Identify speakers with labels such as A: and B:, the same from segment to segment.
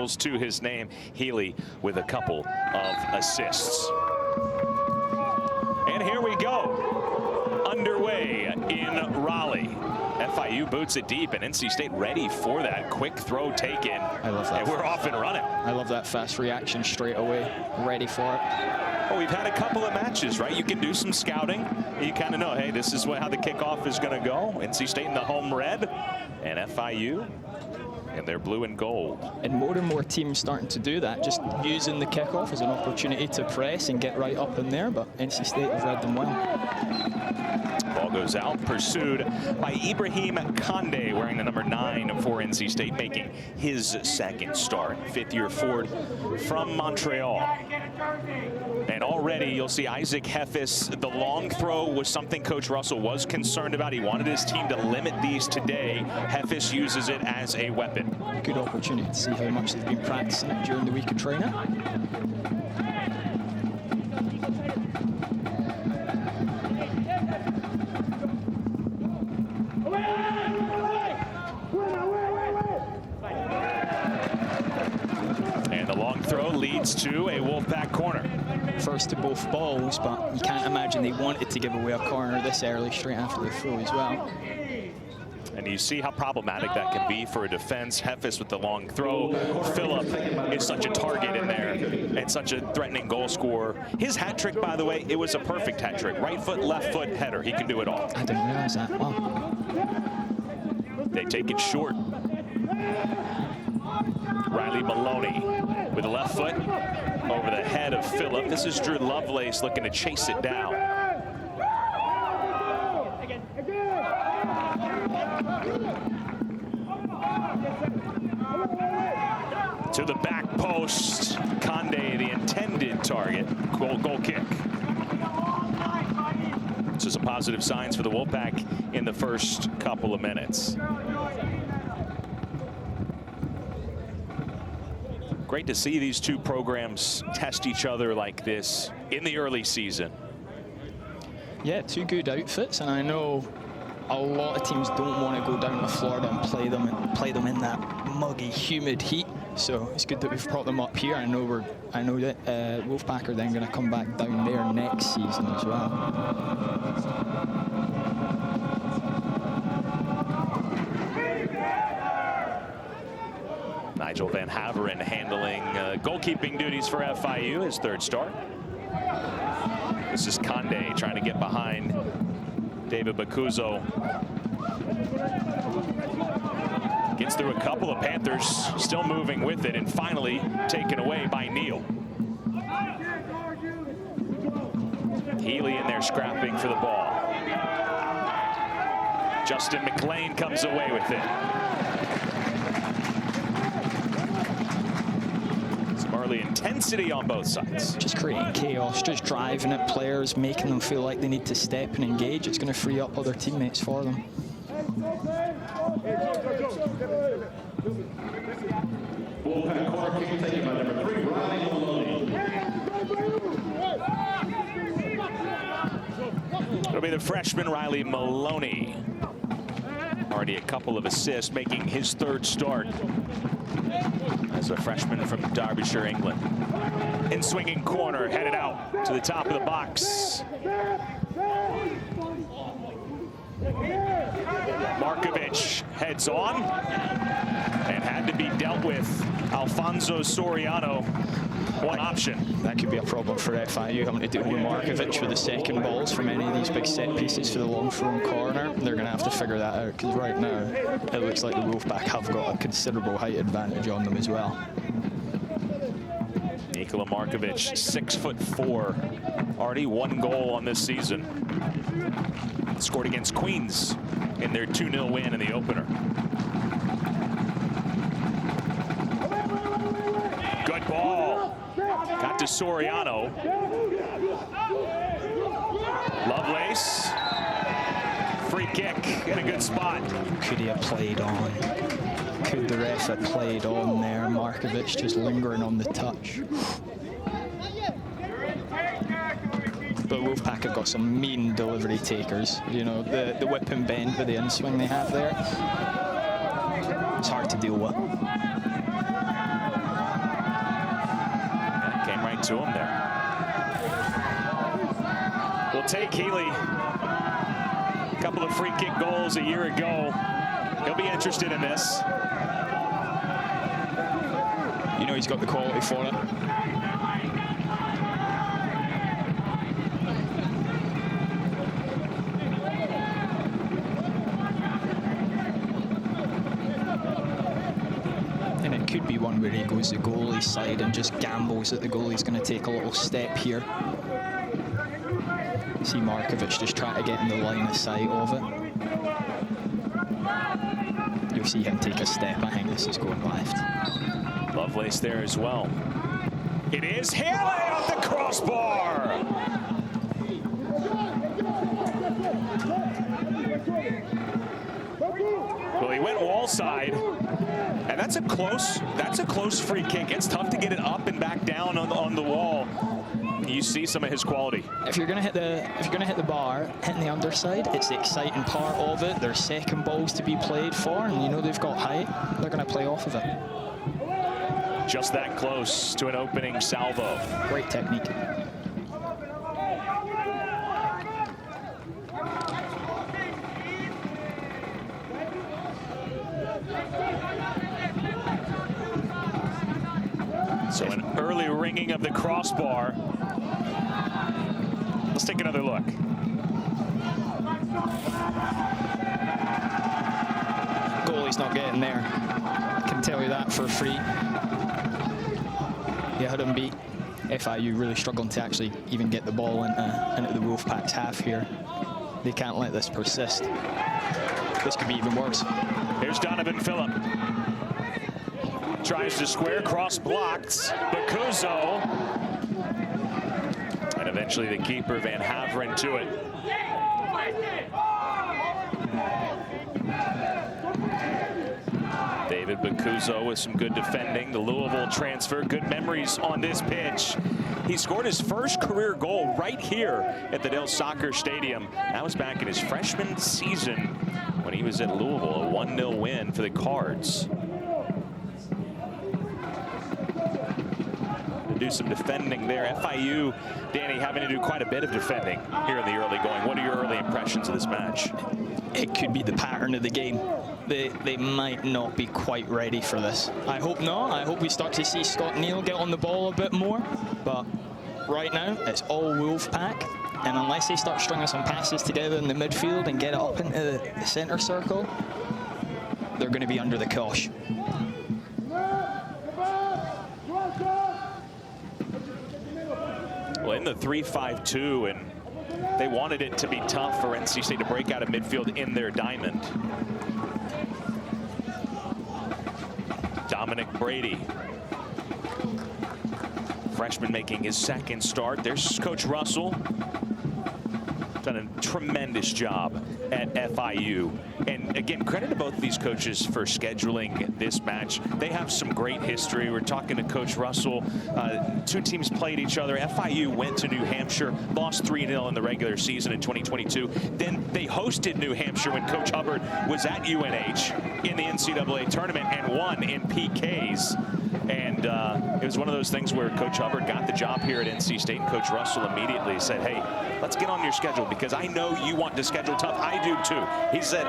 A: goals to his name. Healy with a couple of assists. And here we go. Underway in Raleigh. FIU boots it deep, and NC State ready for that quick throw taken.
B: I love that.
A: And we're off and running.
B: I love that fast reaction straight away. Ready for it.
A: Well, we've had a couple of matches, right? You can do some scouting. You kind of know, hey, this is how the kickoff is going to go. NC State in the home red, and FIU in their blue and gold.
B: And more teams starting to do that, just using the kickoff as an opportunity to press and get right up in there, but NC State have read them well.
A: Ball goes out, pursued by Ibrahim Kande, wearing the number 9 for NC State, making his second start. Fifth-year forward from Montreal. And already you'll see Isaac Heffis. The long throw was something Coach Russell was concerned about. He wanted his team to limit these today. Heffis uses it as a weapon.
B: Good opportunity to see how much they've been practicing it during the week of training.
A: And the long throw leads to a Wolfpack corner.
B: First to both balls, but you can't imagine they wanted to give away a corner this early straight after the throw as well.
A: And you see how problematic that can be for a defense. Heffis with the long throw. Phillip is such a target in there and such a threatening goal scorer. His hat trick, by the way, it was a perfect hat trick. Right foot, left foot, header. He can do it all.
B: I didn't realize that. Wow.
A: They take it short. Riley Maloney with the left foot over the head of Phillip. This is Drew Lovelace looking to chase it down. To the back post. Kande, the intended target. Goal kick. This is a positive signs for the Wolfpack in the first couple of minutes. Great to see these two programs test each other like this in the early season.
B: Yeah, two good outfits, and I know a lot of teams don't want to go down to Florida and play them in that muggy, humid heat. So it's good that we've brought them up here. I know that Wolfpack are then going to come back down there next season as well.
A: Nigel Van Haveren handling goalkeeping duties for FIU, his third start. This is Kande trying to get behind David Bakuzo. Gets through a couple of Panthers, still moving with it, and finally taken away by Neal. Healy in there scrapping for the ball. Justin McLean comes away with it. Early intensity on both sides.
B: Just creating chaos, just driving at players, making them feel like they need to step and engage. It's going to free up other teammates for them.
A: It'll be the freshman Riley Maloney. Already a couple of assists, making his third start as a freshman from Derbyshire, England. In swinging corner, headed out to the top of the box. Markovic heads on and had to be dealt with. Alfonso Soriano, one option.
B: That could be a problem for FIU, having to deal with Markovic for the second balls from any of these big set pieces for the long throw corner. They're going to have to figure that out, because right now it looks like the Wolfpack have got a considerable height advantage on them as well.
A: Nikola Markovic, 6'4", already 1 goal on this season. Scored against Queens in their 2-0 win in the opener. Good ball. Got to Soriano. Lovelace. Free kick in a good spot.
B: Could he have played on? Could the ref have played on there? Markovic just lingering on the touch. But Wolfpack have got some mean delivery takers. You know, the whip and bend with the in-swing they have there. It's hard to deal with.
A: to him there. We'll take Healy. A couple of free kick goals a year ago. He'll be interested in this.
B: You know he's got the quality for it. And it could be one where he goes the goalie side and just gambles that the goalie's going to take a little step here. See Markovic just trying to get in the line of sight of it. You'll see him take a step. I think this is going left.
A: Lovelace there as well. It is Haley off the crossbar. Well, he went wall side, and that's a close free kick. It's tough to get it up and back down on the wall. You see some of his quality.
B: If you're gonna hit the bar, hitting the underside, it's the exciting part of it. There's second balls to be played for, and you know they've got height. They're gonna play off of it.
A: Just that close to an opening salvo.
B: Great technique.
A: So an early ringing of the crossbar. Let's take another look.
B: Goalie's not getting there. I can tell you that for free. You had him beat. FIU really struggling to actually even get the ball into the Wolfpack's half here. They can't let this persist. This could be even worse.
A: Here's Donovan Phillip. Tries to square, cross blocked. Bakuzo. And eventually the keeper, Van Haveren, to it. David Bakuzo with some good defending. The Louisville transfer, good memories on this pitch. He scored his first career goal right here at the Dell Soccer Stadium. That was back in his freshman season when he was at Louisville, a 1-0 win for the Cards. Do some defending there. FIU, Danny, having to do quite a bit of defending here in the early going. What are your early impressions of this match?
B: It could be the pattern of the game. They might not be quite ready for this. I hope not. I hope we start to see Scott Neal get on the ball a bit more. But right now, it's all Wolfpack. And unless they start stringing some passes together in the midfield and get it up into the center circle, they're going to be under the cosh.
A: Well, in the 3-5-2, and they wanted it to be tough for NC State to break out of midfield in their diamond. Dominic Brady, freshman, making his second start. There's Coach Russell. Done a tremendous job at FIU. And again, credit to both of these coaches for scheduling this match. They have some great history. We're talking to Coach Russell. Two teams played each other. FIU went to New Hampshire, lost 3-0 in the regular season in 2022. Then they hosted New Hampshire when Coach Hubbard was at UNH in the NCAA tournament and won in PKs. And it was one of those things where Coach Hubbard got the job here at NC State, and Coach Russell immediately said, hey, let's get on your schedule because I know you want to schedule tough. I do too. He said,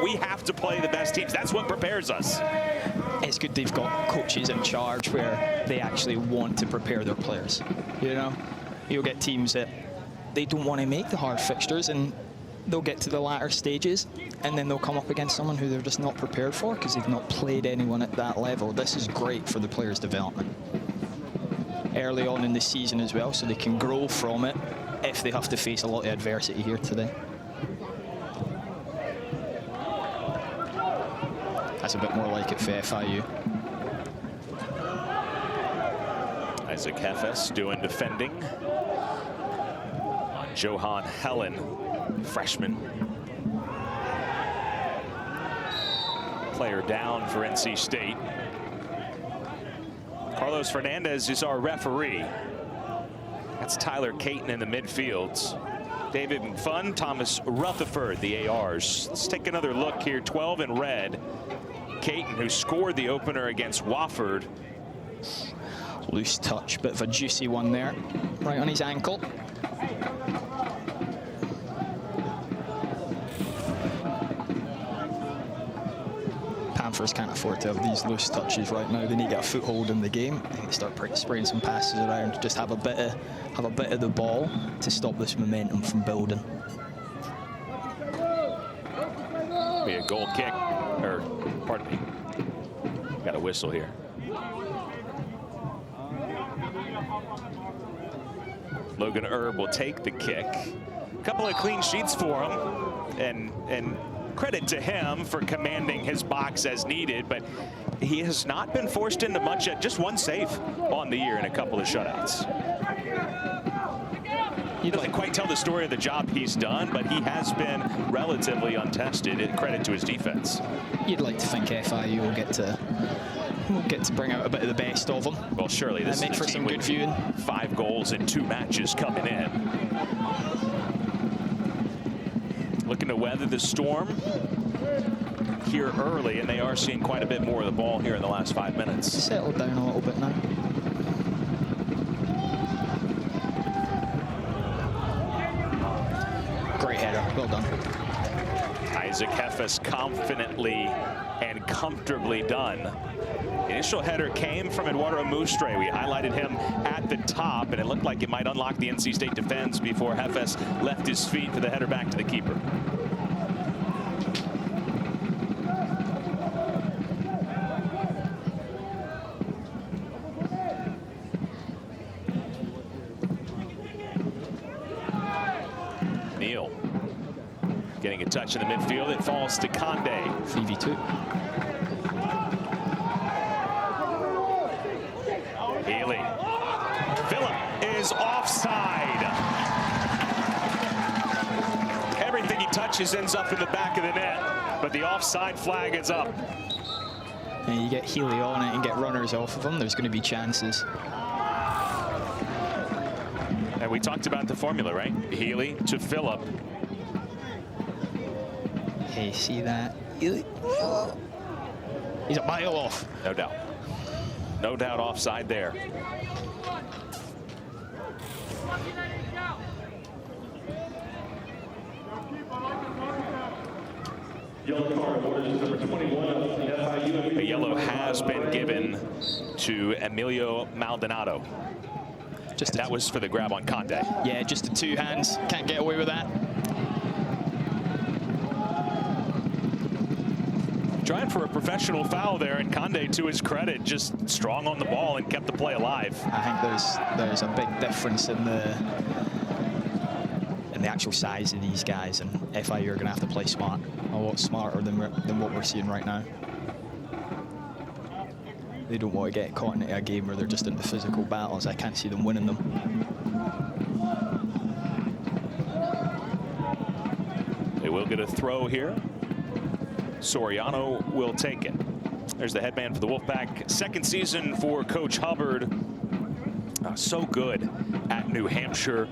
A: we have to play the best teams. That's what prepares us.
B: It's good they've got coaches in charge where they actually want to prepare their players. You know, you'll get teams that they don't want to make the hard fixtures, and they'll get to the latter stages and then they'll come up against someone who they're just not prepared for because they've not played anyone at that level. This is great for the players' development early on in the season as well, so they can grow from it if they have to face a lot of adversity here today. That's a bit more like it for FIU.
A: Isaac Hefes doing defending. Johan Helen, freshman. Player down for NC State. Carlos Fernandez is our referee. That's Tyler Caton in the midfields. David McFun, Thomas Rutherford, the ARs. Let's take another look here. 12 in red. Caton, who scored the opener against Wofford.
B: Loose touch, bit of a juicy one there, right on his ankle. Panthers can't afford to have these loose touches right now. They need to get a foothold in the game. They need to start spraying some passes around. Just have a bit of the ball to stop this momentum from building.
A: Be a goal kick, or pardon me. Got a whistle here. Logan Erb will take the kick. A couple of clean sheets for him, and credit to him for commanding his box as needed, but he has not been forced into much yet. Just one save on the year and a couple of shutouts. He doesn't quite tell the story of the job he's done, but he has been relatively untested. Credit to his defense.
B: You'd like to think FIU will get to bring out a bit of the best of them.
A: Well, surely this
B: make
A: is
B: for some good viewing.
A: 5 goals in 2 matches coming in. Looking to weather the storm here early, and they are seeing quite a bit more of the ball here in the last 5 minutes.
B: Settled down a little bit now. Great header, well done.
A: Isaac Heffes confidently and comfortably done. Initial header came from Eduardo Mustre. We highlighted him at the top, and it looked like it might unlock the NC State defense before Heffes left his feet for the header back to the keeper. Neal getting a touch in the midfield. It falls to Conde.
B: 3v2.
A: Healy. Phillip is offside. Everything he touches ends up in the back of the net, but the offside flag is up.
B: And you get Healy on it and get runners off of him, there's going to be chances.
A: And we talked about the formula, right? Healy to Phillip.
B: Hey, see that? Healy. He's a mile off.
A: No doubt. No doubt offside there.
C: Yellow card awarded to number 21 of FIU.
A: A yellow has been given to Emilio Maldonado. That was for the grab on Conde.
B: Yeah, just the 2 hands. Can't get away with that.
A: Trying for a professional foul there, and Conde, to his credit, just strong on the ball and kept the play alive.
B: I think there's a big difference in the actual size of these guys, and FIU are going to have to play smart, a lot smarter than what we're seeing right now. They don't want to get caught into a game where they're just into physical battles. I can't see them winning them.
A: They will get a throw here. Soriano will take it. There's the headman for the Wolfpack. Second season for Coach Hubbard. So good at New Hampshire.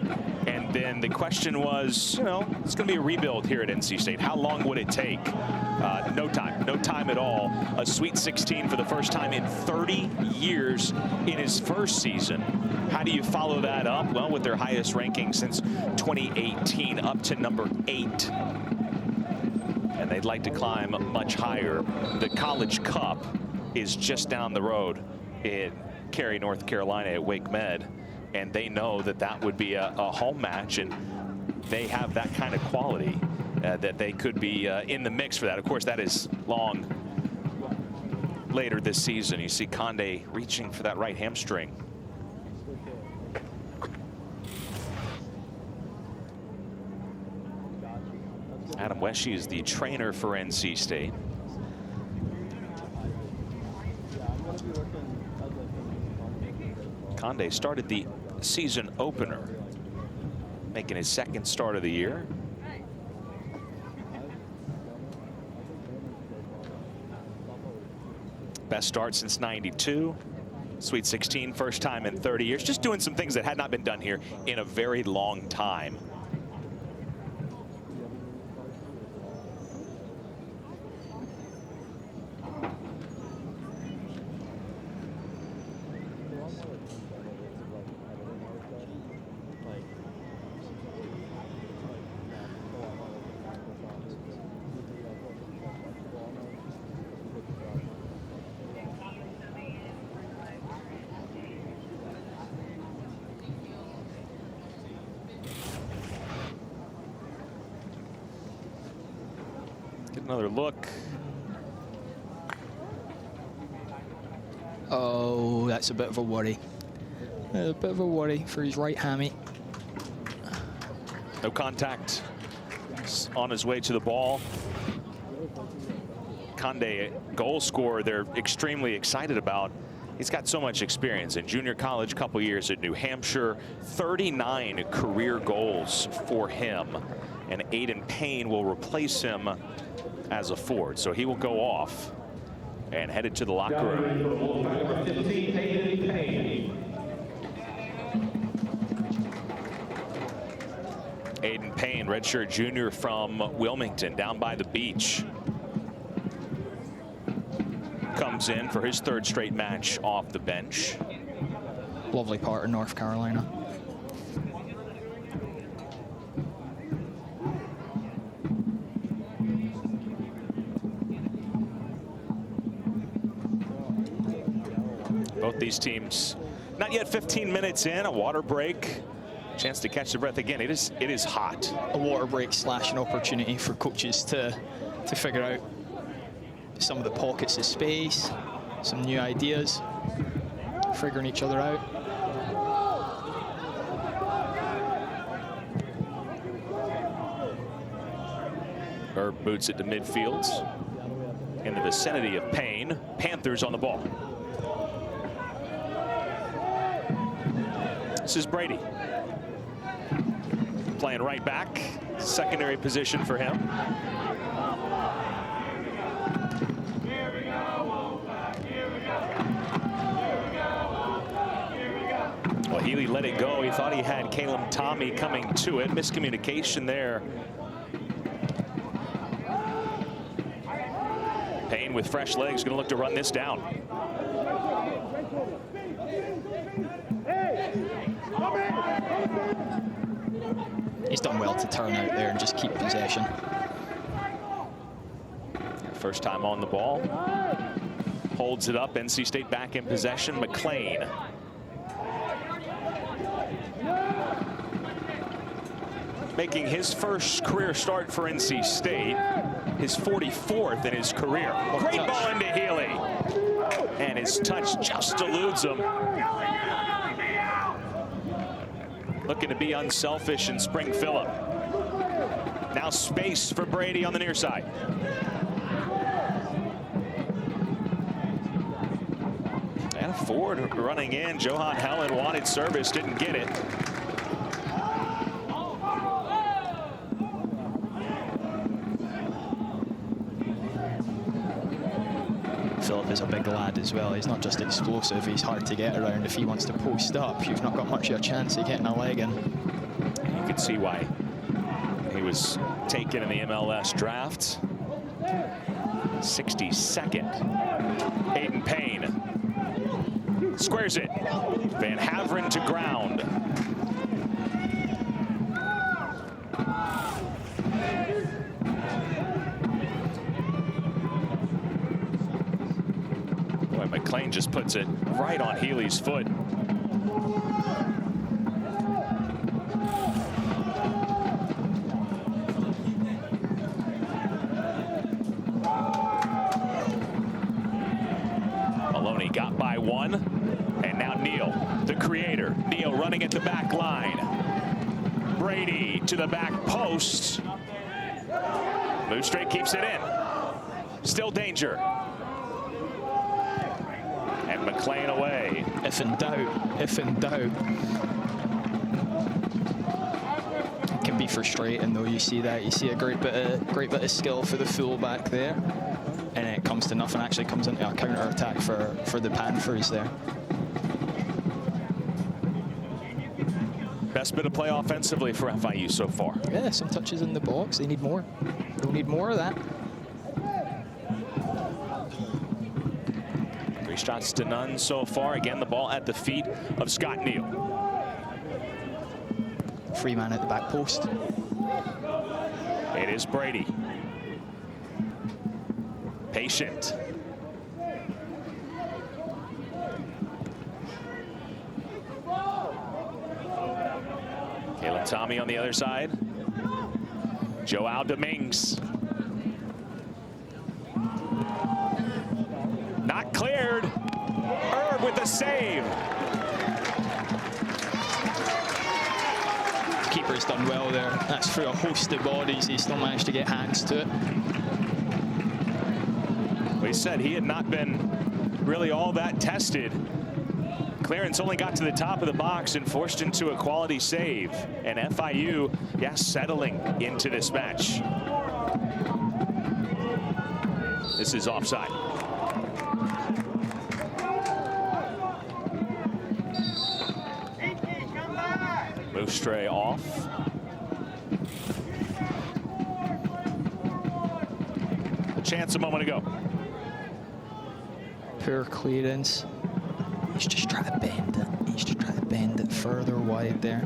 A: And then the question was, you know, it's going to be a rebuild here at NC State. How long would it take? No time at all. A Sweet 16 for the first time in 30 years in his first season. How do you follow that up? Well, with their highest ranking since 2018, up to number 8. And they'd like to climb much higher. The College Cup is just down the road in Cary, North Carolina at Wake Med. And they know that that would be a home match, and they have that kind of quality that they could be in the mix for that. Of course, that is long later this season. You see Conde reaching for that right hamstring. Adam Wesche is the trainer for NC State. Conde started the season opener, making his second start of the year. Best start since '92. Sweet 16, first time in 30 years. Just doing some things that had not been done here in a very long time. Get another look.
B: Oh, that's a bit of a worry. A bit of a worry for his right hammy.
A: No contact. He's on his way to the ball. Conde, goal scorer they're extremely excited about. He's got so much experience in junior college, couple years at New Hampshire, 39 career goals for him. And Aiden Payne will replace him as a forward. So he will go off and headed to the locker room. Aiden Payne, redshirt junior from Wilmington, down by the beach. Comes in for his third straight match off the bench.
B: Lovely part of North Carolina.
A: Both these teams not yet 15 minutes in, a water break. Chance to catch the breath again. It is hot.
B: A water break / an opportunity for coaches to figure out some of the pockets of space, some new ideas, figuring each other out.
A: Herb boots it to midfield in the vicinity of Payne. Panthers on the ball. This is Brady. Playing right back, secondary position for him. Well, Healy let it go. He thought he had Caleb Tommy coming to it. Miscommunication there. Payne with fresh legs, going to look to run this down.
B: He's done well to turn out there and just keep possession.
A: First time on the ball. Holds it up. NC State back in possession. McLean. Making his first career start for NC State. His 44th in his career. Great ball into Healy. And his touch just eludes him. Looking to be unselfish and spring Phillip. Now space for Brady on the near side. And a forward running in. Johan Helen wanted service, didn't get it.
B: Phillip is a big lad as well. He's not just explosive, he's hard to get around. If he wants to post up, you've not got much of a chance of getting a leg in.
A: You can see why he was taken in the MLS draft. 62nd. Aiden Payne squares it. Van Haveren to ground. McLean just puts it right on Healy's foot. Maloney got by one, and now Neal, the creator. Neal running at the back line. Brady to the back post. Move straight, keeps it in. Still danger. And McLean away.
B: If in doubt, if in doubt. It can be frustrating though. You see that. You see a great bit of skill for the fullback there, and it comes to nothing. Actually comes into a counter attack for the Panthers there.
A: Best bit of play offensively for FIU so far.
B: Yeah, some touches in the box. They need more. They'll need more of that.
A: shots to none so far. Again, the ball at the feet of Scott Neal.
B: Free man at the back post.
A: It is Brady. Patient. Caleb Tommy on the other side. Joao Dominguez. Not cleared. Erb with the save.
B: Keeper's done well there. That's through a host of bodies. He still managed to get hands to it.
A: Well, he said he had not been really all that tested. Clearance only got to the top of the box and forced into a quality save. And FIU, yeah, settling into this match. This is offside. Moustre off. A chance a moment ago.
B: Poor clearance. He's just trying to bend it. He's just trying to bend it further wide there.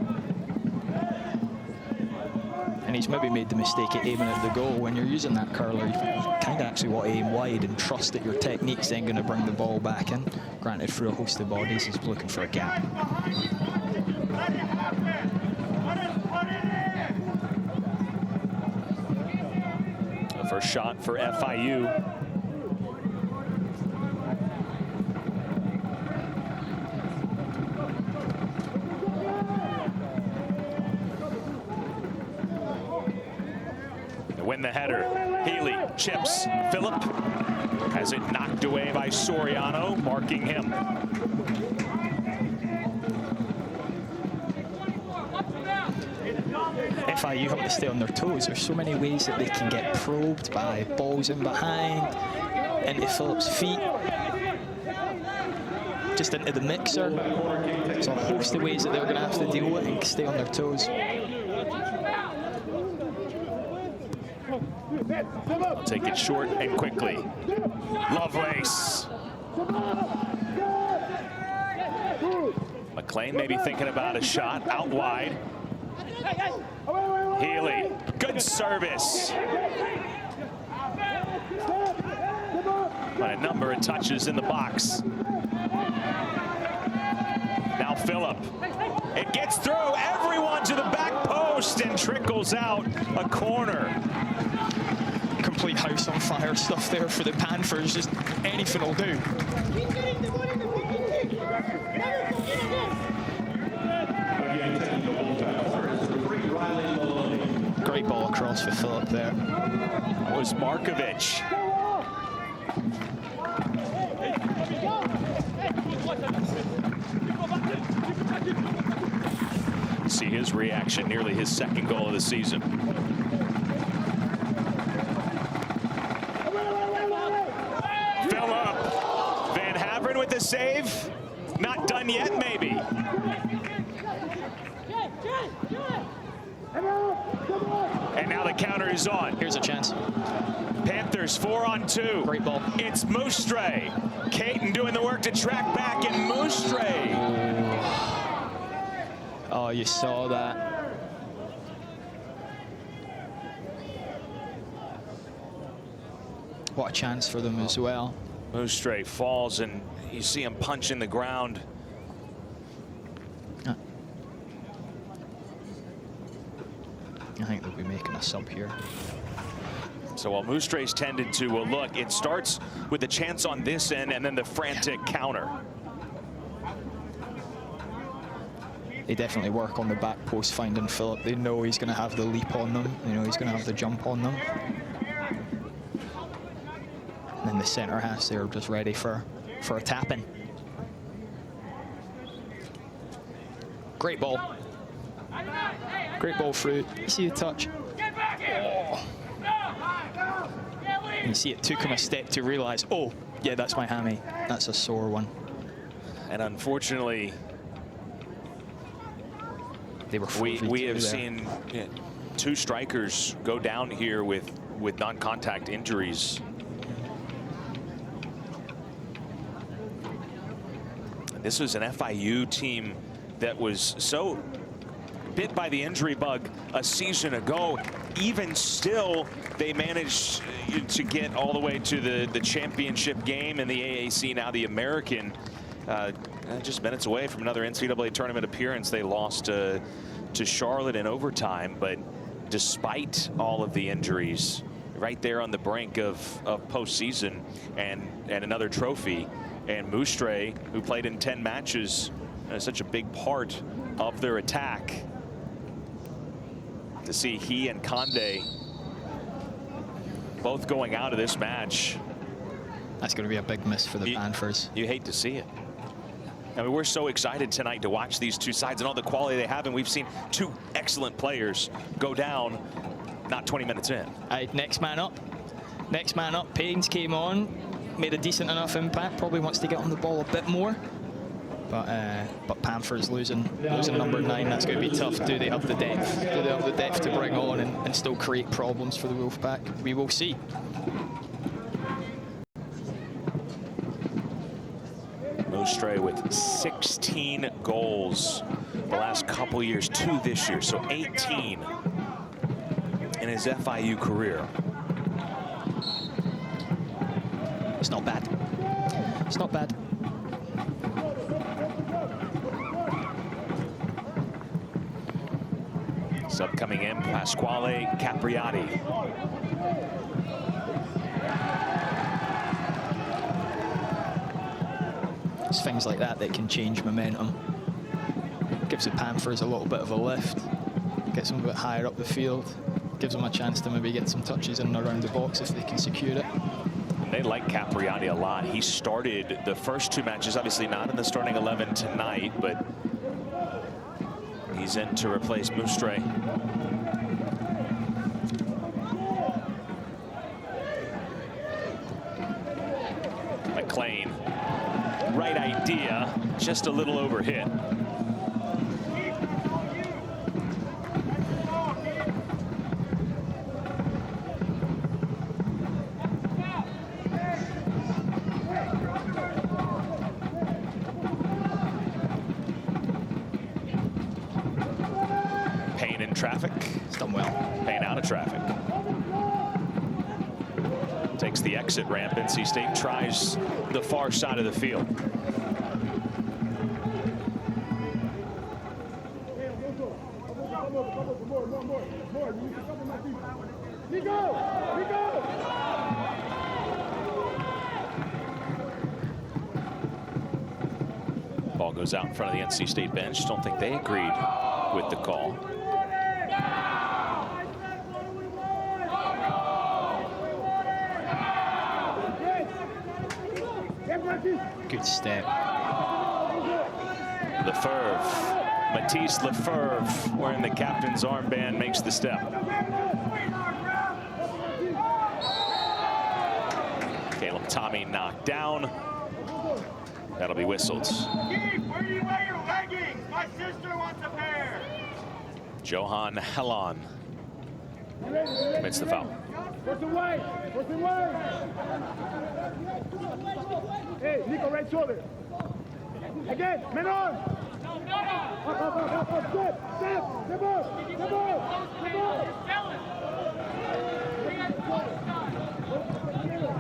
B: And he's maybe made the mistake of aiming at the goal. When you're using that curler, you kind of actually want to aim wide and trust that your technique's then going to bring the ball back in. Granted, through a host of bodies, he's looking for a gap.
A: The first shot for FIU. Win the header. Healy chips. Phillip has it knocked away by Soriano, marking him.
B: FIU have to stay on their toes. There's so many ways that they can get probed by balls in behind, into Phillip's feet, just into the mixer. There's a host of ways that they're going to have to deal with and stay on their toes.
A: I'll take it short and quickly. Lovelace. McLean maybe thinking about a shot out wide. Healy, good service. By a number of touches in the box. Now Phillip. It gets through everyone to the back post and trickles out a corner.
B: Complete house on fire stuff there for the Panthers. Just anything will do. Great ball across for Phillip there.
A: That was Markovic. See his reaction, nearly his second goal of the season. Phillip. Van Haveren with the save. Not done yet, maybe. And now the counter is on.
B: Here's a chance.
A: Panthers 4-on-2.
B: Great ball.
A: It's Moustre. Caton doing the work to track back, and Moustre.
B: Oh, you saw that. What a chance for them as well.
A: Moustre falls, and you see him punching the ground.
B: I think they'll be making a sub here.
A: So while Moustre's tended to a look, it starts with the chance on this end and then the frantic counter.
B: They definitely work on the back post finding Phillip. They know he's going to have the leap on them. They know he's going to have the jump on them. And then the centre halves, they're just ready for a tap-in. Great ball. Great ball through. You see the touch. Oh. And you see it took him a step to realise, oh, yeah, that's my hammy. That's a sore one.
A: And unfortunately,
B: they were
A: we have seen two strikers go down here with non-contact injuries. This was an FIU team that was so bit by the injury bug a season ago. Even still, they managed to get all the way to the championship game in the AAC, now the American. Just minutes away from another NCAA tournament appearance. They lost to Charlotte in overtime, but despite all of the injuries, right there on the brink of postseason and another trophy. And Moustre, who played in 10 matches, such a big part of their attack. To see he and Conde both going out of this match.
B: That's going to be a big miss for the Panthers.
A: You hate to see it. I mean, we're so excited tonight to watch these two sides and all the quality they have, and we've seen two excellent players go down not 20 minutes in.
B: All right, next man up. Next man up. Paynes came on, made a decent enough impact. Probably wants to get on the ball a bit more. But Panthers losing number 9. That's going to be tough. Do they have the depth? Do they have the depth to bring on and still create problems for the Wolfpack? We will see.
A: Moustre with 16 goals the last couple years, 2 this year, so 18 in his FIU career.
B: It's not bad. It's not bad.
A: Sub coming in, Pasquale Capriati.
B: It's things like that that can change momentum. Gives the Panthers a little bit of a lift. Gets them a bit higher up the field. Gives them a chance to maybe get some touches in and around the box if they can secure it.
A: They like Capriati a lot. He started the first 2 matches, obviously not in the starting 11 tonight, but he's in to replace Moustre. McLean, right idea, just a little overhit. Payne in traffic.
B: It's done well.
A: Payne out of traffic. Takes the exit ramp. NC State tries the far side of the field. Ball goes out in front of the NC State bench. Don't think they agreed with the call.
B: Good step.
A: Lefebvre, Matisse Lefebvre, wearing the captain's armband, makes the step. Caleb Tommy knocked down. That'll be whistled.
D: Where do you wear your leggings? My sister wants a pair.
A: Johan Helon commits the foul.
D: Hey, Nico, right shoulder. Again, men on.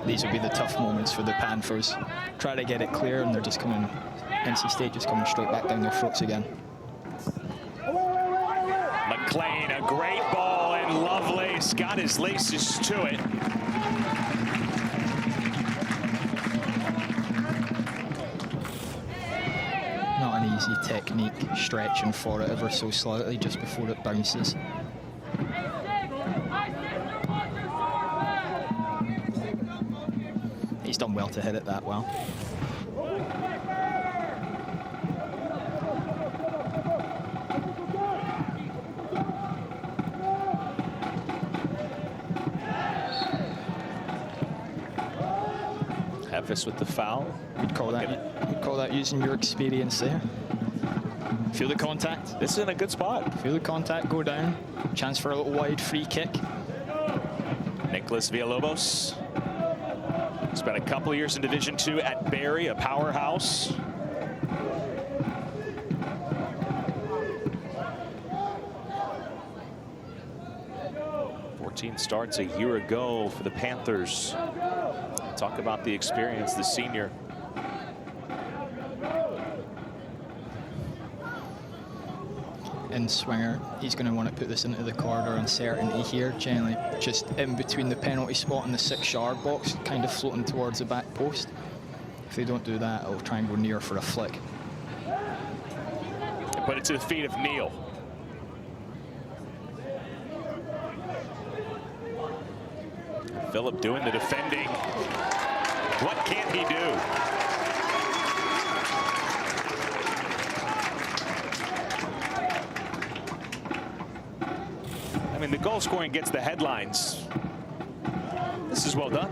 B: These will be the tough moments for the Panthers. Try to get it clear, and they're just coming. NC State just coming straight back down their throats again.
A: McLean, a great ball, and Lovelace got his laces to it.
B: Not an easy technique, stretching for it ever so slightly just before it bounces. He's done well to hit it that well.
A: Hevis with the foul.
B: You'd call that using your experience there. Feel the contact.
A: This is in a good spot.
B: Feel the contact go down. Chance for a little wide free kick.
A: Nicholas Villalobos. Spent a couple of years in Division II at Barry, a powerhouse. 13 starts a year ago for the Panthers. Talk about the experience, the senior.
B: In swinger, he's going to want to put this into the corridor uncertainty here, generally just in between the penalty spot and the 6-yard box, kind of floating towards the back post. If they don't do that, it'll try and go near for a flick.
A: Put it to the feet of Neal. Phillip doing the defending. What can he do? I mean, the goal scoring gets the headlines. This is well done.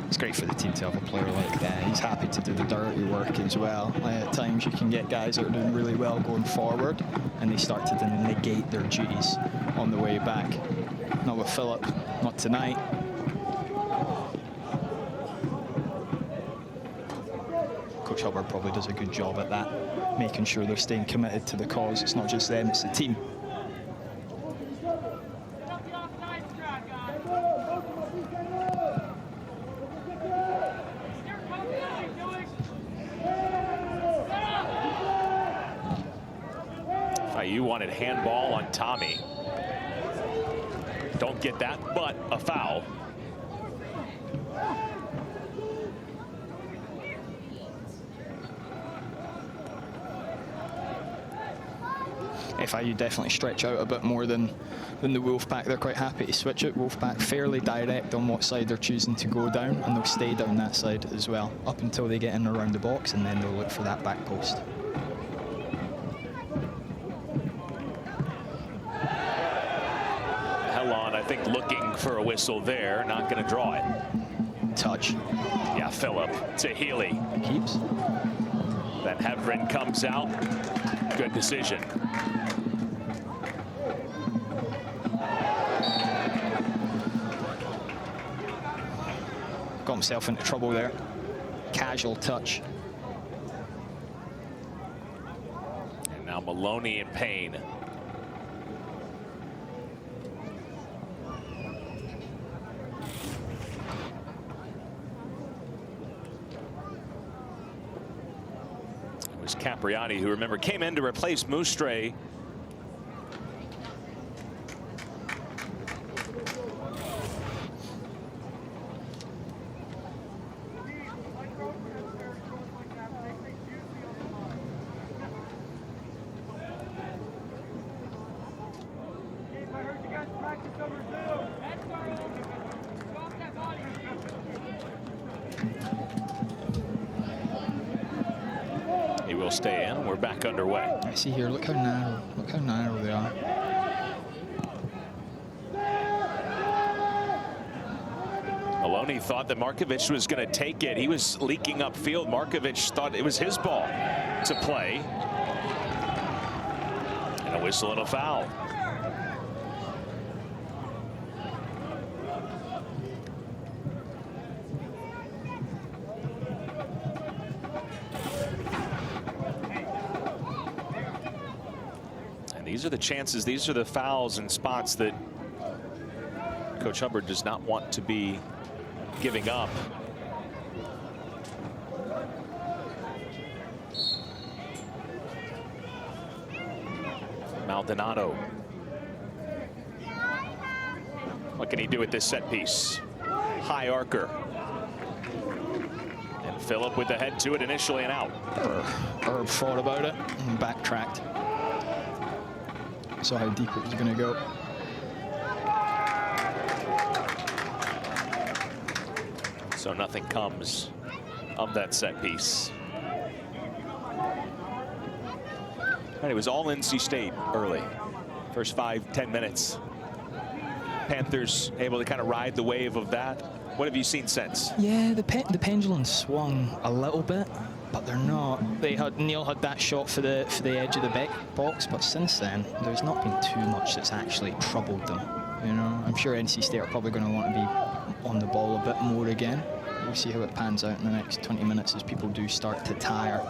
B: It's great for the team to have a player like that. He's happy to do the dirty work as well. At times you can get guys that are doing really well going forward and they start to negate their duties on the way back. Not with Phillip, not tonight. Coach Hubbard probably does a good job at that, making sure they're staying committed to the cause. It's not just them, it's the team.
A: FIU wanted handball on Tommy. Don't get that, but a foul.
B: FIU definitely stretch out a bit more than the Wolfpack. They're quite happy to switch it. Wolfpack fairly direct on what side they're choosing to go down, and they'll stay down that side as well up until they get in around the box, and then they'll look for that back post.
A: Hellon, I think, looking for a whistle there, not going to draw it.
B: Touch.
A: Yeah, Phillip to Healy.
B: Keeps.
A: Then Hevren comes out. Good decision.
B: Got himself into trouble there. Casual touch.
A: And now Maloney in pain. It was Capriati, who, remember, came in to replace Moustray. He will stay in. We're back underway.
B: I see here, look how narrow they are.
A: Maloney thought that Markovic was going to take it. He was leaking upfield. Markovic thought it was his ball to play. And a whistle and a foul. And these are the chances, these are the fouls and spots that Coach Hubbard does not want to be giving up. Maldonado. What can he do with this set piece? High arcer. And Phillip with the head to it initially and out.
B: Herb thought about it and backtracked. Saw how deep it was going to go.
A: So nothing comes of that set piece. And it was all NC State early. First 5-10 minutes. Panthers able to kind of ride the wave of that. What have you seen since?
B: Yeah, the pendulum swung a little bit, but they're not. Neal had that shot for the edge of the back box, but since then there's not been too much that's actually troubled them. You know, I'm sure NC State are probably going to want to be on the ball a bit more again. We'll see how it pans out in the next 20 minutes as people do start to tire.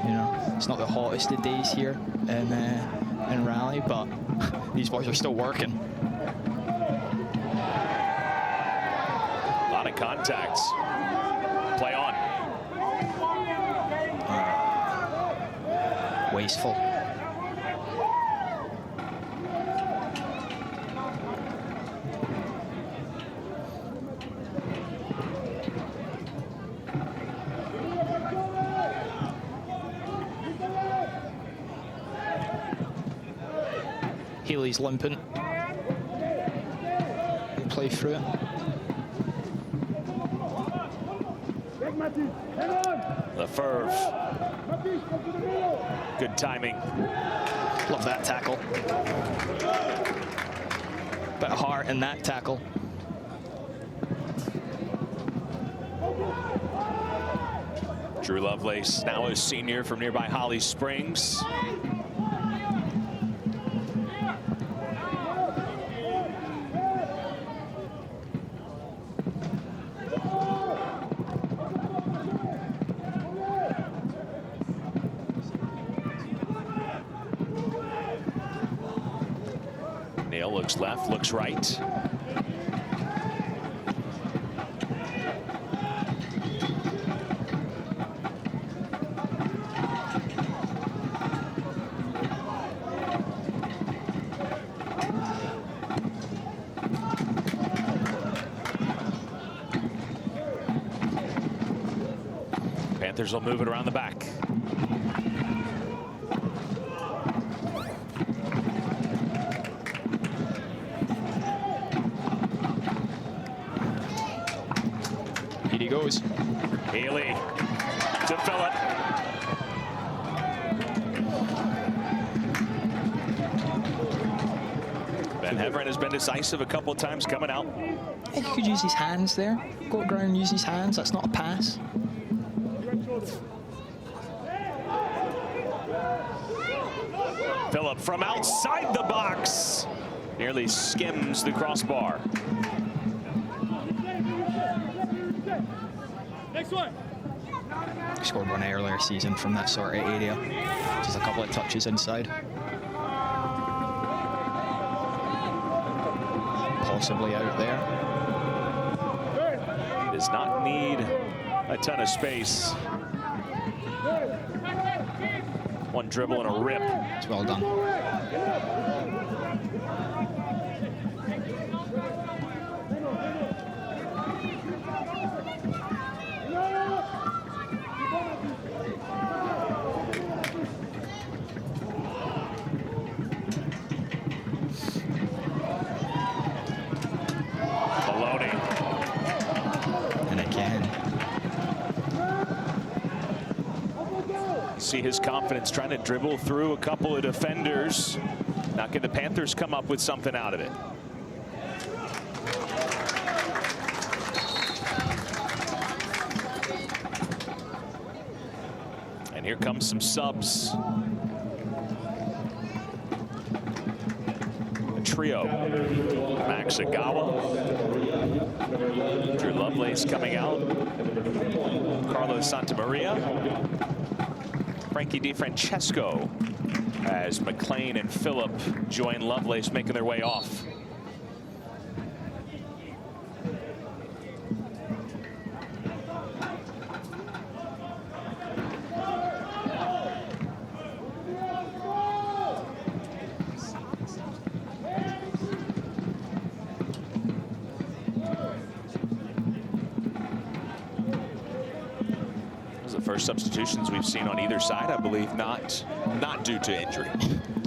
B: You know, it's not the hottest of days here in Raleigh, but these boys are still working.
A: A lot of contacts. Play on.
B: Wasteful. Healy's limping. We'll play through it.
A: The Ferv. Good timing.
B: Love that tackle. Bit of heart in that tackle.
A: Drew Lovelace, now a senior from nearby Holly Springs. Nail looks left, looks right. Panthers will move it around the back.
B: Here he goes.
A: Healy to Phillip. Ben Heverin has been decisive a couple of times coming out.
B: He could use his hands there. Go ground and use his hands. That's not a pass.
A: Phillip from outside the box. Nearly skims the crossbar.
D: Next one.
B: Scored one earlier season from that sort of area. Just a couple of touches inside. Possibly out there.
A: He does not need a ton of space. One dribble and a rip.
B: It's well done.
A: See his confidence trying to dribble through a couple of defenders. Not can the Panthers come up with something out of it. And here comes some subs. A trio. Max Agawa. Drew Lovelace coming out. Carlos Santamaria. Frankie DiFrancesco as McLean and Phillip join Lovelace, making their way off. First substitutions we've seen on either side, I believe, not due to injury.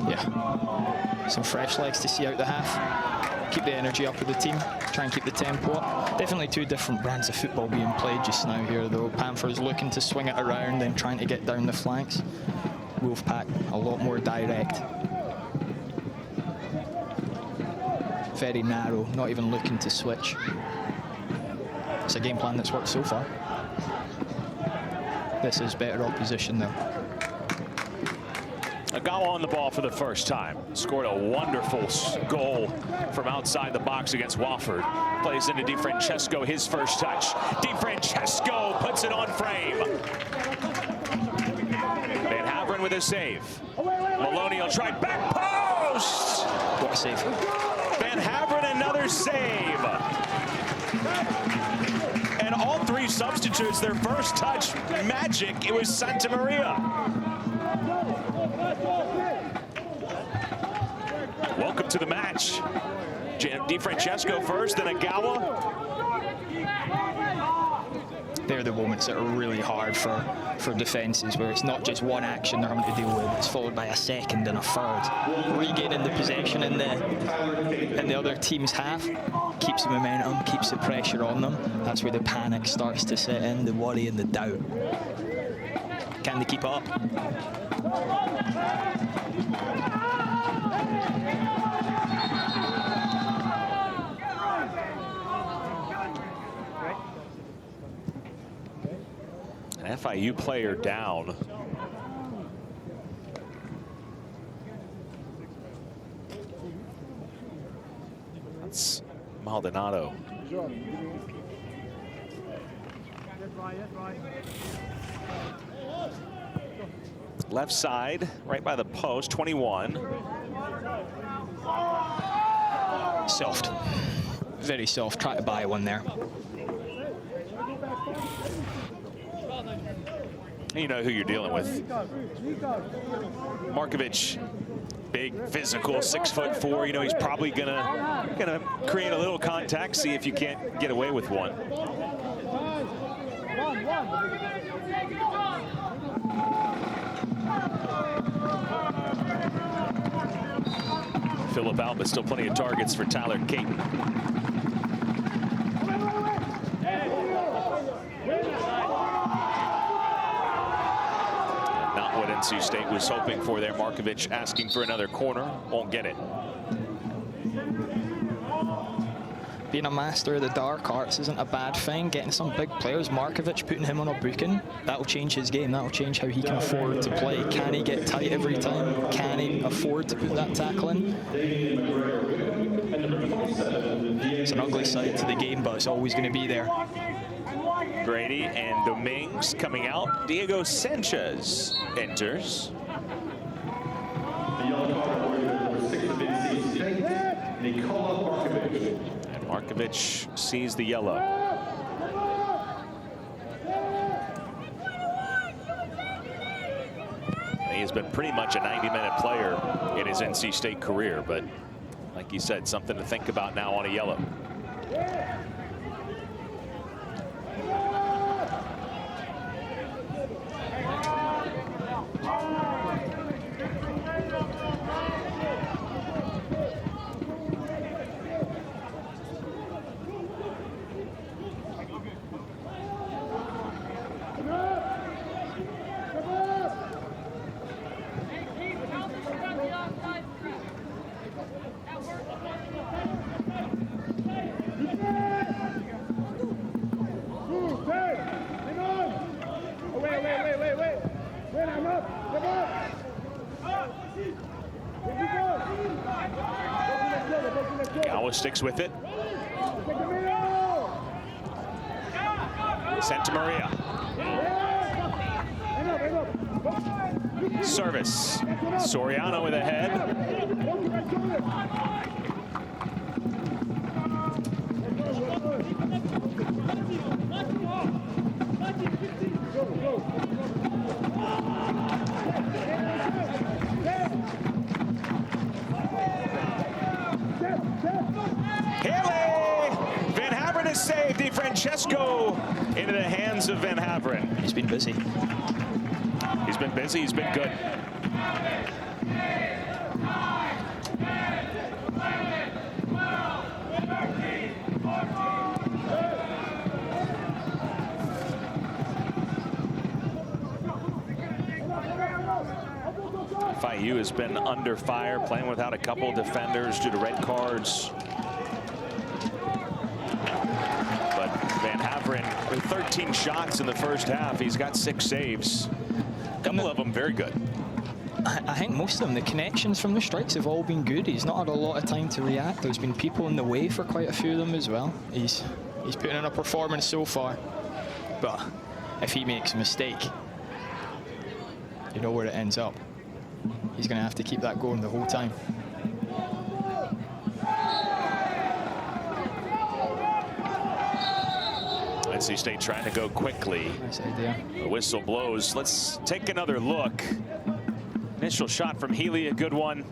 B: Yeah, some fresh legs to see out the half. Keep the energy up with the team. Try and keep the tempo up. Definitely two different brands of football being played just now here, though. Panthers looking to swing it around and trying to get down the flanks. Wolfpack a lot more direct. Very narrow, not even looking to switch. It's a game plan that's worked so far. This is better opposition though.
A: Agawa on the ball for the first time. Scored a wonderful goal from outside the box against Wofford. Plays into DiFrancesco, his first touch. DiFrancesco puts it on frame. with a save. Maloney will try back post.
B: What a save.
A: Van Haveren, another save. And all three substitutes, their first touch, magic. It was Santa Maria. Welcome to the match. Di Francesco first, then Agawa.
B: They're the moments that are really hard for defences, where it's not just one action they're having to deal with, it's followed by a second and a third. Regaining the possession in the other team's half keeps the momentum, keeps the pressure on them. That's where the panic starts to set in, the worry and the doubt. Can they keep up?
A: An FIU player down. That's Maldonado. Left side, right by the post, 21.
B: Soft. Very soft. Try to buy one there.
A: You know who you're dealing with. Markovic, big, physical, 6'4". You know he's probably gonna create a little contact, see if you can't get away with one. Philip Alba, still plenty of targets for Tyler Caton. Not what NC State was hoping for there. Markovic asking for another corner, won't get it.
B: Being a master of the dark arts isn't a bad thing. Getting some big players, Markovic, putting him on a booking, that'll change his game. That'll change how he can afford to play. Can he get tight every time? Can he afford to put that tackle in? It's an ugly side to the game, but it's always going to be there.
A: Grady and Dominguez coming out. Diego Sanchez enters.
C: The yellow card ordered number 6 of NC State, Nikola Markovic.
A: And Markovic sees the yellow. He has been pretty much a 90-minute player in his NC State career, but like you said, something to think about now on a yellow. Gawa sticks with it. Santa Maria. Service. Soriano with a head. Van Haveren is saved. Di Francesco into the hands of Van Haveren.
B: He's been busy.
A: He's been busy. He's been good. FIU has been under fire, playing without a couple defenders due to red cards. But Van Haveren with 13 shots in the first half. He's got 6 saves. A couple of them very good.
B: I think most of them, the connections from the strikes have all been good. He's not had a lot of time to react. There's been people in the way for quite a few of them as well. He's putting in a performance so far. But if he makes a mistake, you know where it ends up. He's going to have to keep that going the whole time.
A: NC State trying to go quickly.
B: Nice idea.
A: The whistle blows. Let's take another look. Initial shot from Healy, a good one.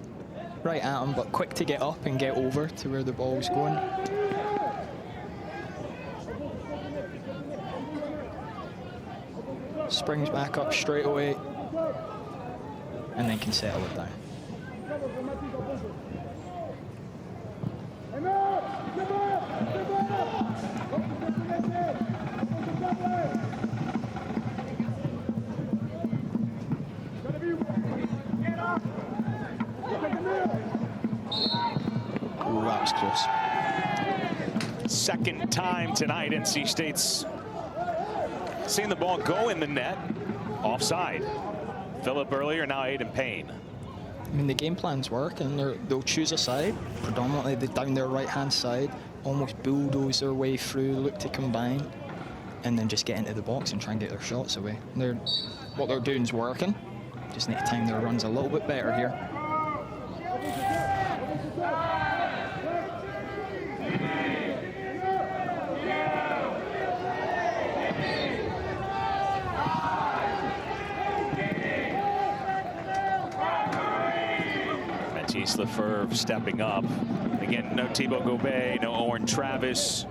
B: Right at him, but quick to get up and get over to where the ball was going. Springs back up straight away and then can settle it down. Ooh, that was close.
A: Second time tonight, NC State's seen the ball go in the net. Offside. Phillip earlier, now Aiden Payne.
B: I mean, the game plans work, and they'll choose a side, predominantly down their right-hand side, almost bulldoze their way through, look to combine, and then just get into the box and try and get their shots away. What they're doing is working. Just need to time their runs a little bit better here.
A: Lefebvre stepping up. Again, no Thibaut Gobet, no Owen Travis.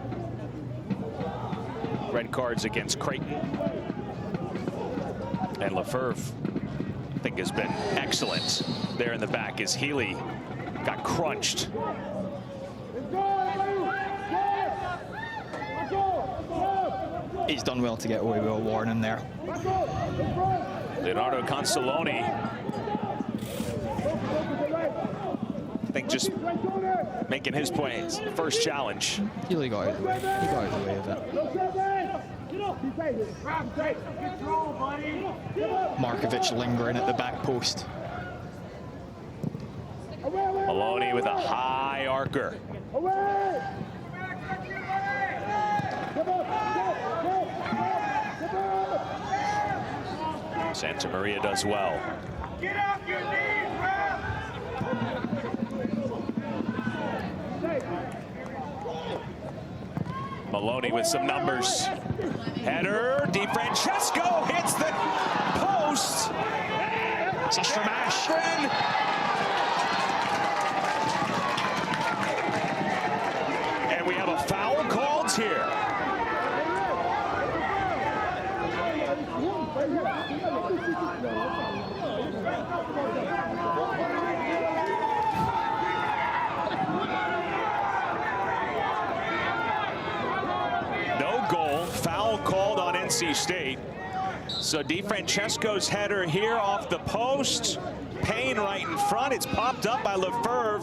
A: Red cards against Creighton. And Lefebvre, I think, has been excellent there in the back as Healy got crunched.
B: He's done well to get away with a warning there.
A: Leonardo Consoloni, I think, just making his point. First challenge.
B: Healy got out of the way. He got out of the way of it. Markovic lingering at the back post.
A: Maloney with a high arcer. Santa Maria does well.
D: Get off your knees, ref!
A: Maloney with some numbers. Header, DiFrancesco hits the post. It's a smash. And we have a foul called here. NC State. So DiFrancesco's header here off the post. Payne right in front. It's popped up by Lefebvre.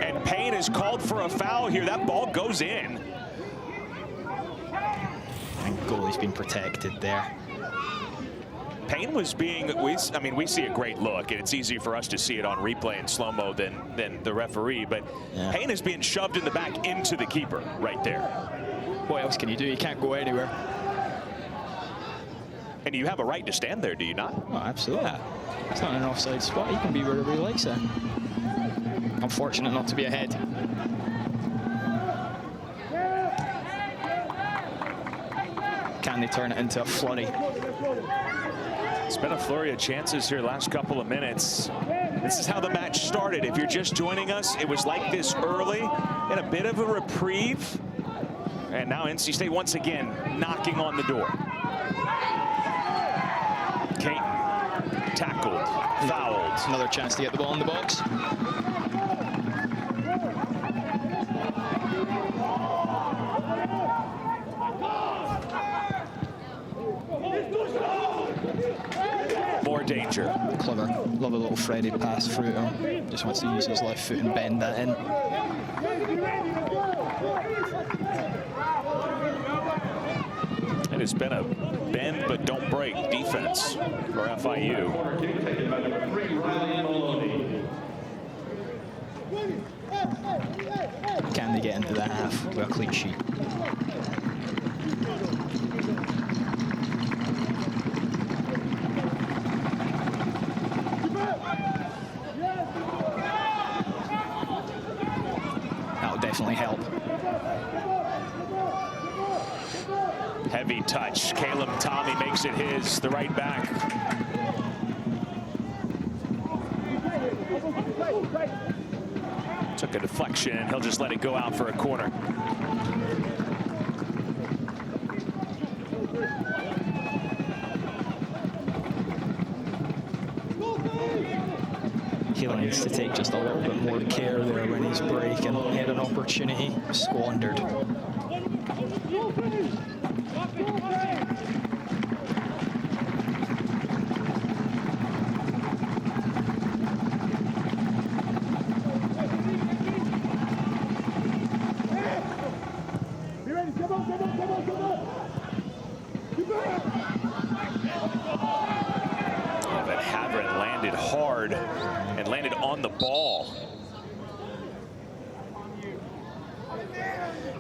A: And Payne is called for a foul here. That ball goes in.
B: And goalie's been protected there.
A: Payne was being, we see a great look, and it's easy for us to see it on replay in slow-mo than the referee, but yeah. Payne is being shoved in the back into the keeper right there.
B: What else can you do? You can't go anywhere.
A: And you have a right to stand there, do you not?
B: Oh, absolutely. Yeah. It's not an offside spot. He can be wherever he likes it. Unfortunate not to be ahead. Can they turn it into a flurry?
A: It's been a flurry of chances here last couple of minutes. This is how the match started. If you're just joining us, it was like this early and a bit of a reprieve. And now NC State once again knocking on the door. Caton tackled, fouled.
B: Another chance to get the ball in the box.
A: More danger.
B: Clever. Love a little Freddie pass through him. Just wants to use his left foot and bend that in.
A: It has been a bend but don't break defense for FIU.
B: Can they get into the half with a clean sheet?
A: Heavy touch. Caleb Tommy makes it his, the right back. Took a deflection, and he'll just let it go out for a corner.
B: He needs to take just a little bit more care there when he's breaking. He had an opportunity squandered.
A: Hard and landed on the ball.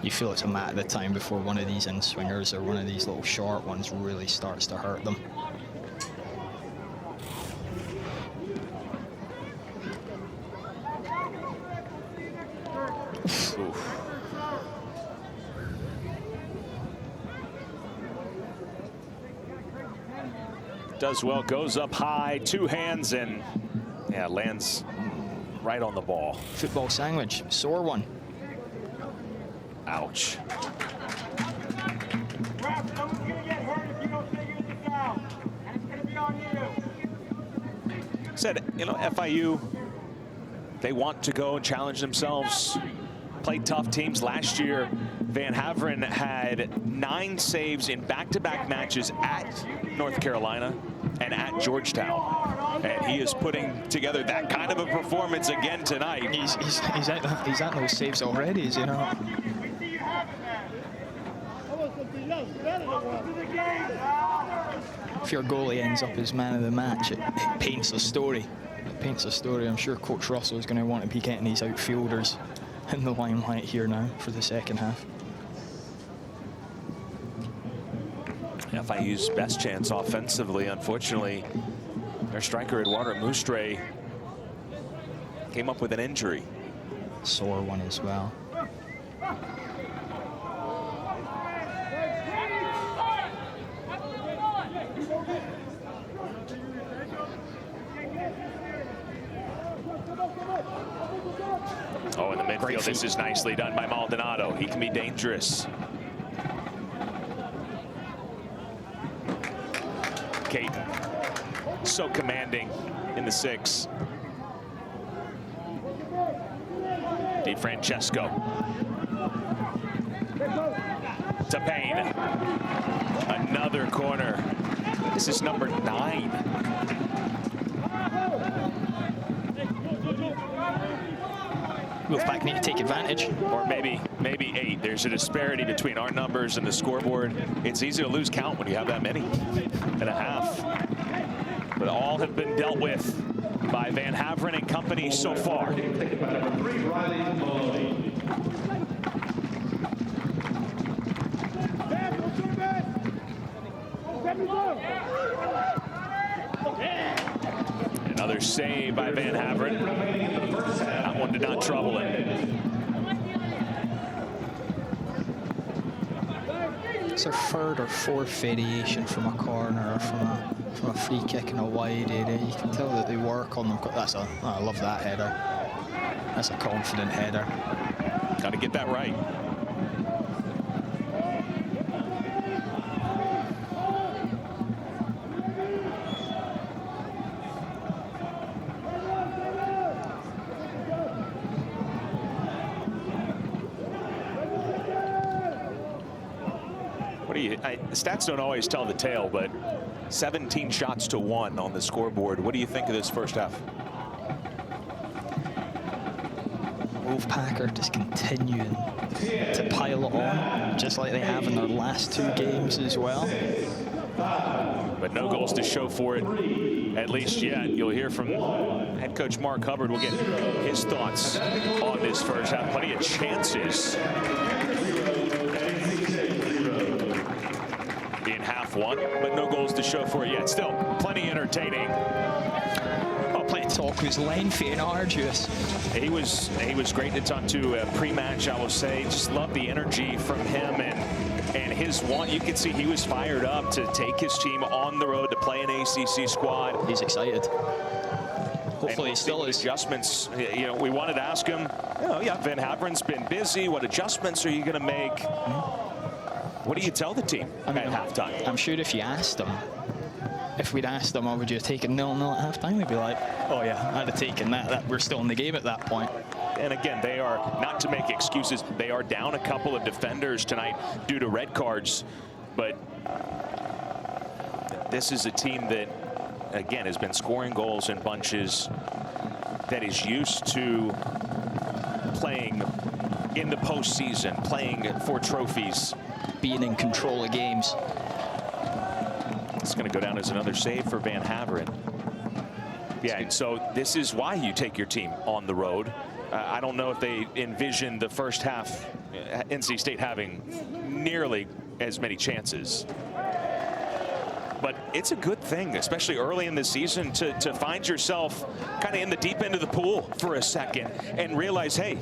B: You feel it's a matter of time before one of these in-swingers or one of these little short ones really starts to hurt them.
A: Oof. Does well, goes up high, two hands, and yeah, lands right on the ball.
B: Football sandwich, sore one.
A: Ouch.
D: Someone's gonna get hurt if you don't stay in the foul, and it's gonna be on you.
A: Said, you know, FIU, they want to go and challenge themselves, play tough teams. Last year, Van Haveren had 9 saves in back-to-back matches at North Carolina and at Georgetown, and he is putting together that kind of a performance again tonight.
B: He's at those saves already, is he not? If your goalie ends up as man of the match, it paints a story. It paints a story. I'm sure Coach Russell is going to want to be getting these outfielders in the limelight here now for the second half.
A: FIU's best chance offensively, unfortunately, their striker Eduardo Mustre came up with an injury.
B: Sore one as well.
A: Oh, in the midfield, this is nicely done by Maldonado. He can be dangerous. Caton, so commanding in the 6. DiFrancesco to Payne. Another corner. This is number 9.
B: Wolfpack need to take advantage.
A: Or maybe 8. There's a disparity between our numbers and the scoreboard. It's easy to lose count when you have that many and a half. But all have been dealt with by Van Haveren and company so far. Another save by Van Haveren. That one did not trouble him.
B: It's their 3rd or 4th variation from a corner or from a free kick in a wide area. You can tell that they work on them. I love that header. That's a confident header.
A: Got to get that right. The stats don't always tell the tale, but 17 shots to 1 on the scoreboard. What do you think of this first half?
B: Wolfpack are just continuing to pile it on, just like they have in their last 2 games as well.
A: But no goals to show for it, at least yet. You'll hear from head coach Mark Hubbard. We'll get his thoughts on this first half. Plenty of chances. In half one, but no goals to show for it yet. Still plenty entertaining.
B: Oh, plenty of talk. Was lengthy and arduous.
A: He was great to talk to pre-match, I will say. Just love the energy from him and his want. You could see he was fired up to take his team on the road to play an ACC squad.
B: He's excited. Hopefully he still is.
A: Adjustments, you know, we wanted to ask him, you know, yeah, Van Haveren's been busy. What adjustments are you going to make? What do you tell the team at halftime?
B: I'm sure if you asked him, if we'd asked him, oh, would you have taken 0-0 at halftime? He'd be like, oh yeah, I'd have taken that. We're still in the game at that point.
A: And again, they are, not to make excuses, they are down a couple of defenders tonight due to red cards. But this is a team that, again, has been scoring goals in bunches, that is used to playing in the postseason, playing for trophies.
B: Being in control of games.
A: It's going to go down as another save for Van Haveren. Yeah, and so this is why you take your team on the road. I don't know if they envision the first half NC State having nearly as many chances. But it's a good thing, especially early in the season, to find yourself kind of in the deep end of the pool for a second and realize, hey,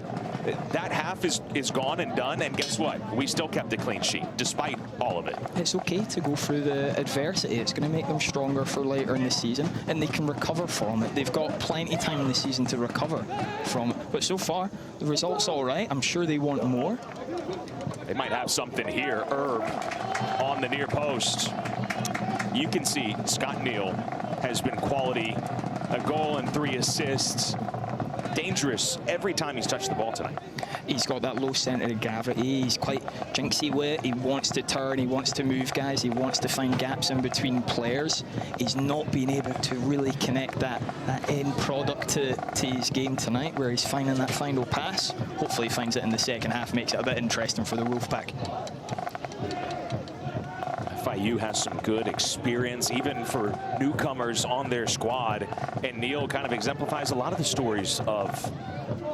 A: that half is gone and done, and guess what? We still kept a clean sheet despite all of it.
B: It's okay to go through the adversity. It's going to make them stronger for later in the season, and they can recover from it. They've got plenty of time in the season to recover from it. But so far, the result's all right. I'm sure they want more.
A: They might have something here. Erb on the near post. You can see Scott Neal has been quality. A goal and 3 assists. Dangerous every time he's touched the ball tonight.
B: He's got that low center of gravity. He's quite jinxy with it. He wants to turn. He wants to move guys. He wants to find gaps in between players. He's not been able to really connect that end product to his game tonight, where he's finding that final pass. Hopefully he finds it in the second half, makes it a bit interesting for the Wolfpack.
A: FIU has some good experience, even for newcomers on their squad. And Neal kind of exemplifies a lot of the stories of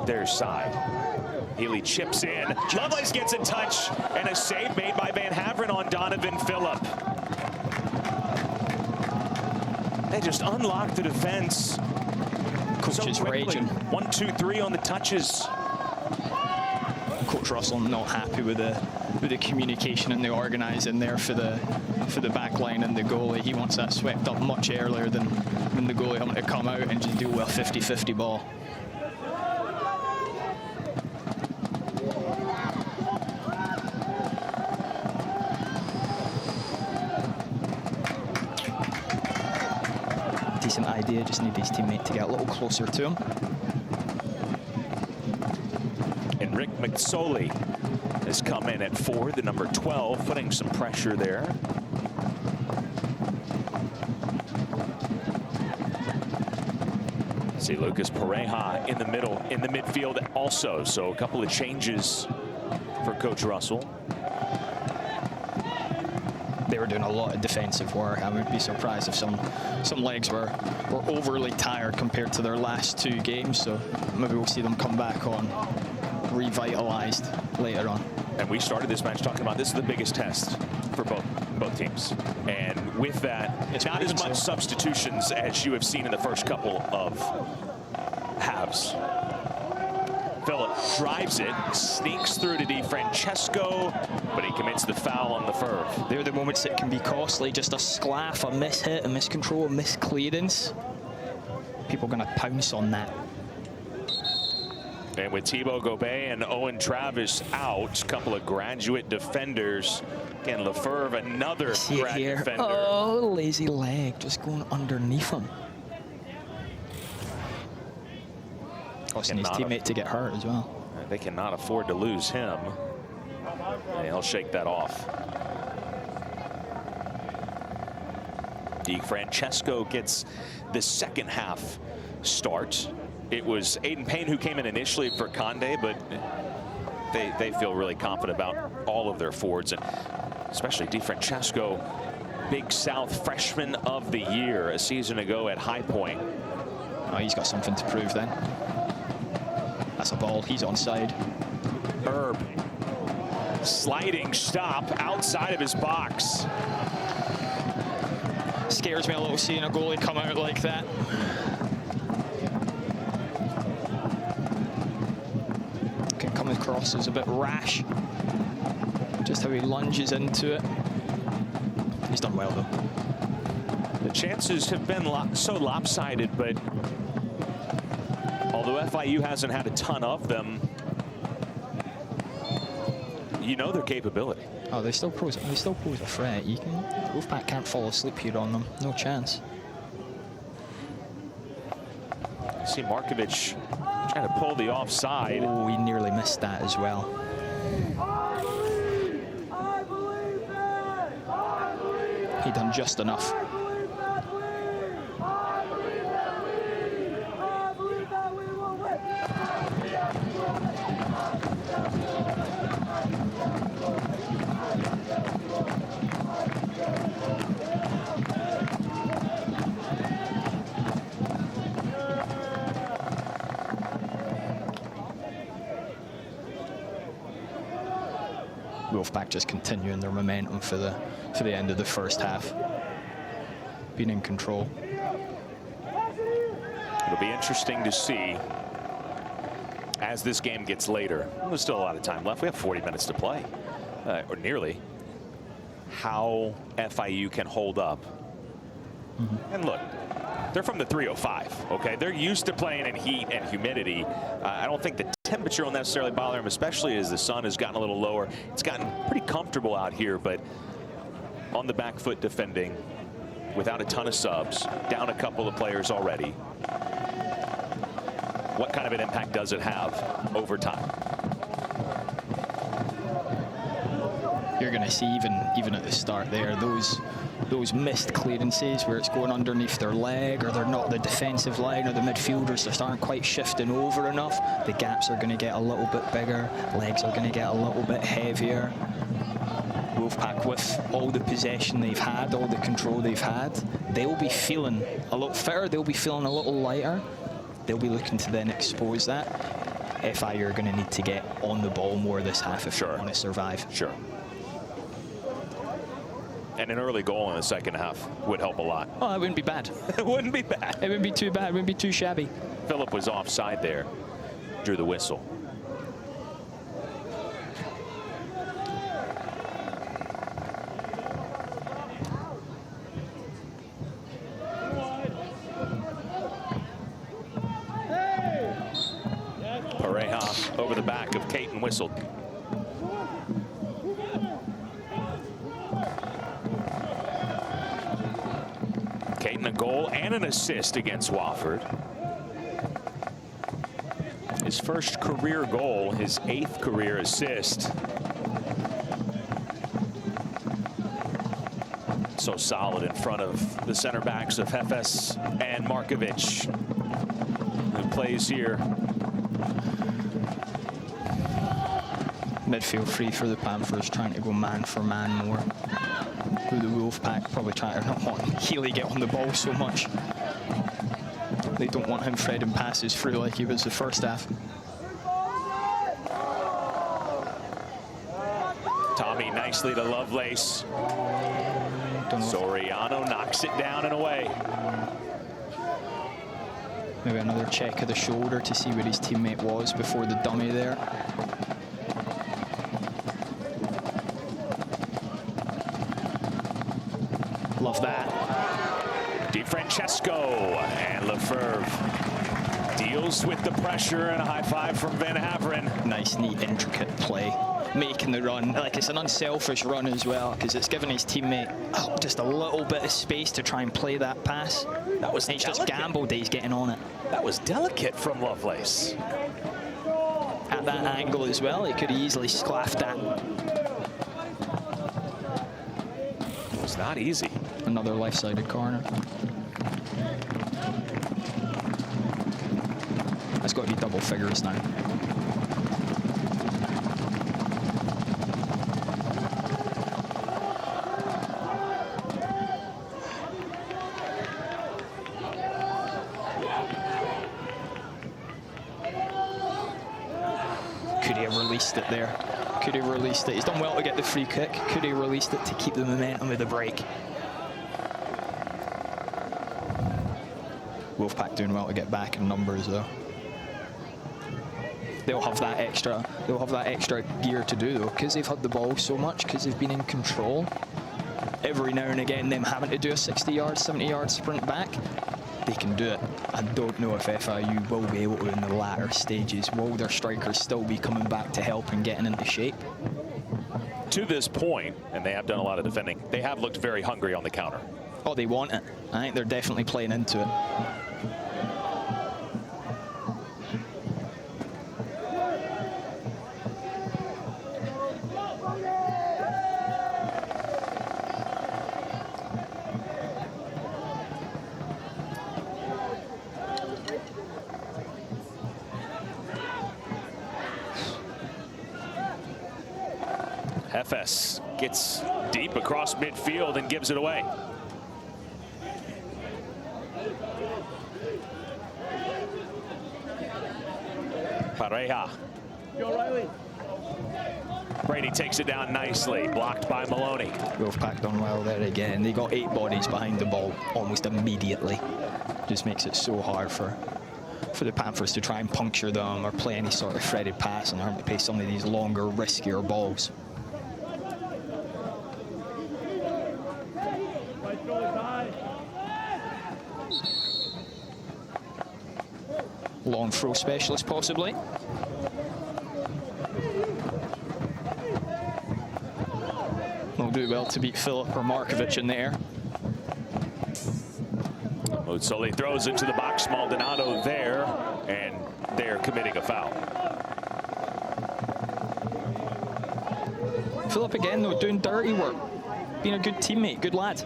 A: their side. Healy chips in. Lovelace gets in touch, and a save made by Van Haveren on Donovan Phillip. They just unlocked the defense.
B: Coach is raging.
A: 1, 2, 3 on the touches.
B: Coach Russell not happy with the communication and the organising there for the back line and the goalie. He wants that swept up much earlier than the goalie having to come out and just deal with a 50-50 ball. Decent idea, just need his teammate to get a little closer to him.
A: And Rick McSoley has come in at 4, the number 12, putting some pressure there. See Lucas Pareja in the middle, in the midfield also. So a couple of changes for Coach Russell.
B: They were doing a lot of defensive work. I would be surprised if some legs were overly tired compared to their last 2 games. So maybe we'll see them come back on revitalized later on.
A: And we started this match talking about this is the biggest test for both teams. And with that, it's not as much substitutions as you have seen in the first couple of halves. Phillip drives it, sneaks through to DiFrancesco, but he commits the foul on the Ferv.
B: They're the moments that can be costly. Just a sclaff, a mishit, a miscontrol, a misclearance. People are going to pounce on that.
A: And with Thibaut Gobet and Owen Travis out, a couple of graduate defenders. Again, Lefebvre, another grad defender.
B: Oh, lazy leg, just going underneath him. Causing his teammate to get hurt as well.
A: They cannot afford to lose him. And he'll shake that off. DiFrancesco gets the second half start. It was Aiden Payne who came in initially for Conde, but they feel really confident about all of their forwards, and especially DiFrancesco, Big South Freshman of the Year a season ago at High Point.
B: Oh, he's got something to prove then. That's a ball. He's onside.
A: Erb. Sliding stop outside of his box.
B: Scares me a little seeing a goalie come out like that. Can come across as a bit rash. Just how he lunges into it. He's done well, though.
A: The chances have been so lopsided, but although FIU hasn't had a ton of them, you know their capability.
B: Oh, they still pose a threat. Wolfpack can't fall asleep here on them. No chance.
A: See Markovic trying to pull the offside.
B: Oh, he nearly missed that as well. He done just enough. Wolfpack just continuing their momentum for the end of the first half, being in control.
A: It'll be interesting to see as this game gets later. There's still a lot of time left. We have 40 minutes to play, or nearly. How FIU can hold up. And look, they're from the 305. Okay, they're used to playing in heat and humidity. I don't think the temperature will necessarily bother them, especially as the sun has gotten a little lower. It's gotten pretty comfortable out here, but on the back foot defending without a ton of subs, down a couple of players already. What kind of an impact does it have over time?
B: You're going to see even at the start there, those missed clearances where it's going underneath their leg, or they're not the defensive line, or the midfielders just aren't quite shifting over enough. The gaps are going to get a little bit bigger, legs are going to get a little bit heavier. Wolfpack, with all the possession they've had, all the control they've had, they'll be feeling a lot fitter, they'll be feeling a little lighter. They'll be looking to then expose that. FIU are going to need to get on the ball more this half if they want to survive.
A: Sure. And an early goal in the second half would help a lot.
B: Oh, it wouldn't be bad.
A: It wouldn't be bad.
B: It wouldn't be too bad. It wouldn't be too shabby.
A: Phillip was offside there. Drew the whistle. Pareja over the back of Caton whistled. Caton a goal and an assist against Wofford. His first career goal, his 8th career assist. So solid in front of the center backs of Hefes and Markovic, who plays here.
B: Midfield free for the Panthers, trying to go man for man more. Through the Wolfpack, probably trying to not want Healy get on the ball so much. They don't want him threading passes through like he was the first half.
A: Tommy nicely to Lovelace. Soriano knocks it down and away.
B: Maybe another check of the shoulder to see where his teammate was before the dummy there. Love that.
A: DiFrancesco and Lefebvre deals with the pressure, and a high five from Van Haveren.
B: Nice, neat, intricate play. Making the run, like it's an unselfish run as well, because it's giving his teammate just a little bit of space to try and play that pass.
A: That was
B: delicate. He's just gambled, he's getting on it.
A: That was delicate from Lovelace.
B: At that angle as well, he could have easily sclaffed that.
A: It was not easy.
B: Another left-sided corner. That's got to be double figures now. Could he have released it there? Could he have released it? He's done well to get the free kick. Could he have released it to keep the momentum of the break? Wolfpack doing well to get back in numbers though. they'll have that extra gear to do though, because they've had the ball so much, because they've been in control. Every now and again, them having to do a 60-yard, 70-yard sprint back, they can do it. I don't know if FIU will be able to in the latter stages. Will their strikers still be coming back to help and getting into shape?
A: To this point, and they have done a lot of defending, they have looked very hungry on the counter.
B: Oh, they want it. I think they're definitely playing into it.
A: FS gets deep across midfield and gives it away. Pareja. Brady takes it down nicely, blocked by Maloney.
B: Wolfpack done well there again. They got 8 bodies behind the ball almost immediately. Just makes it so hard for the Panthers to try and puncture them or play any sort of threaded pass and having to play some of these longer, riskier balls. Long throw specialist, possibly. They'll do well to beat Philip or Markovic in there.
A: Mutsoli throws into the box. Maldonado there, and they're committing a foul.
B: Philip again, though, doing dirty work. Being a good teammate, good lad.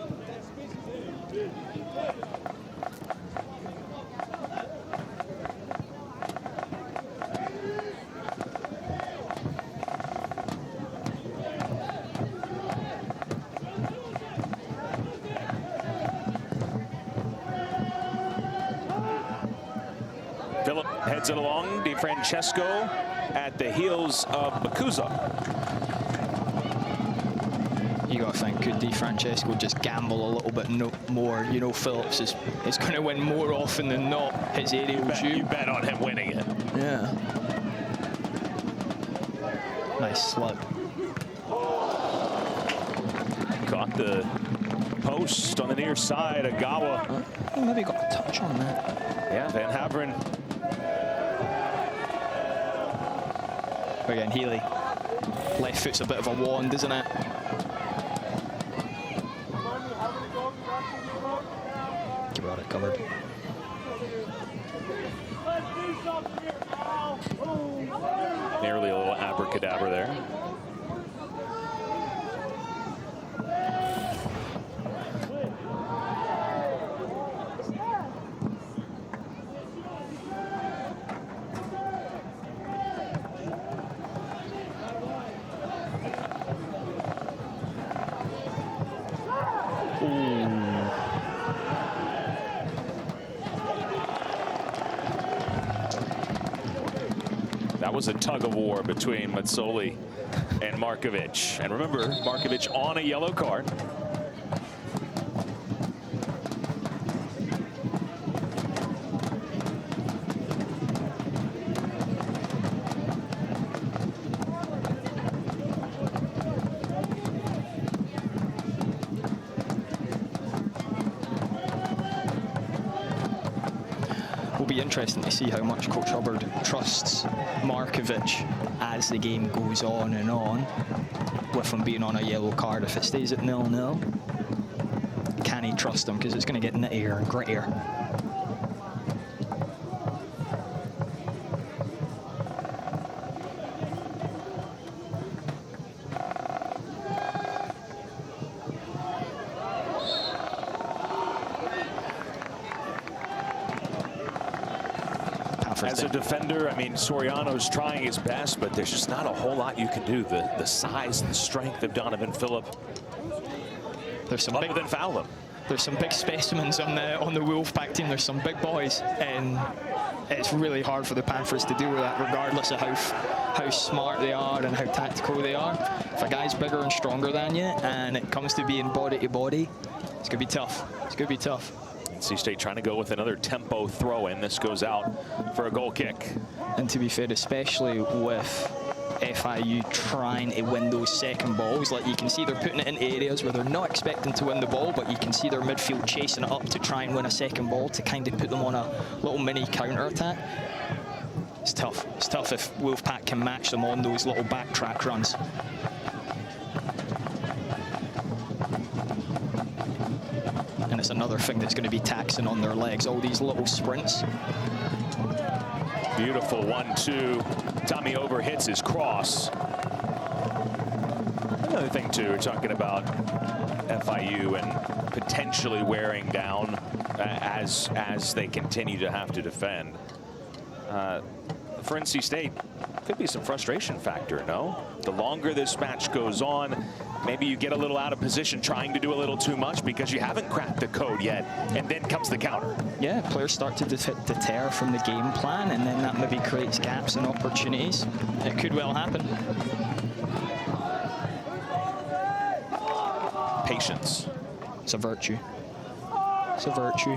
A: Philip heads it along. DiFrancesco at the heels of Bakuza.
B: You got to think, could DiFrancesco just gamble a little bit more? You know, Phillips is going to win more often than not his aerial shoot.
A: You bet on him winning it.
B: Yeah. Nice slip.
A: Caught the post on the near side. Agawa.
B: Maybe got a touch on that.
A: Yeah, Van Haveren.
B: Again, Healy. Left foot's a bit of a wand, isn't it? Got it covered.
A: Nearly a little abracadabra there. That was a tug of war between Mutsoli and Markovic. And remember, Markovic on a yellow card.
B: Be interesting to see how much Coach Hubbard trusts Markovic as the game goes on and on, with him being on a yellow card. If it stays at 0-0, can he trust him? Because it's going to get nittier and grittier.
A: As a defender, I mean, Soriano's trying his best, but there's just not a whole lot you can do. The size and strength of Donovan Phillip.
B: There's some
A: other than foul him.
B: There's some big specimens on the Wolfpack team. There's some big boys, and it's really hard for the Panthers to deal with that, regardless of how smart they are and how tactical they are. If a guy's bigger and stronger than you, and it comes to being body to body, it's gonna be tough. It's gonna be tough.
A: NC State trying to go with another tempo throw in. This goes out for a goal kick.
B: And to be fair, especially with FIU trying to win those second balls, like you can see they're putting it in areas where they're not expecting to win the ball, but you can see their midfield chasing it up to try and win a second ball to kind of put them on a little mini counter-attack. It's tough. It's tough if Wolfpack can match them on those little backtrack runs. And it's another thing that's going to be taxing on their legs, all these little sprints.
A: Beautiful 1-2. Tommy Over hits his cross. Another thing, too, we're talking about FIU and potentially wearing down as they continue to have to defend. For NC State, could be some frustration factor, no? The longer this match goes on, maybe you get a little out of position trying to do a little too much because you haven't cracked the code yet, and then comes the counter. Yeah,
B: players start to deter from the game plan, and then that maybe creates gaps and opportunities. It could well happen.
A: Patience.
B: It's a virtue. It's a virtue.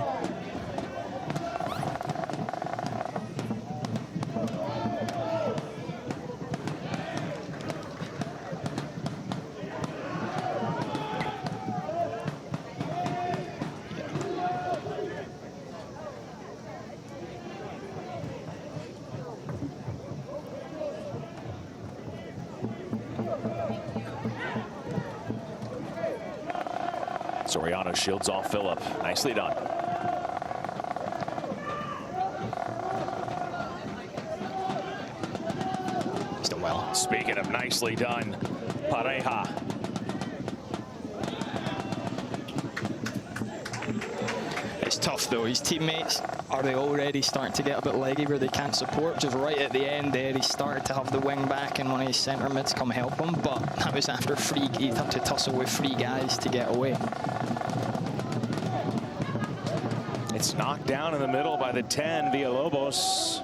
A: Soriano shields off Phillip. Nicely done.
B: He's done well.
A: Speaking of nicely done, Pareja.
B: It's tough though. His teammates, are they already starting to get a bit leggy where they can't support? Just right at the end there, he started to have the wing back and one of his centre mids come help him, but that was after he'd have to tussle with 3 guys to get away.
A: It's knocked down in the middle by the 10, Villalobos.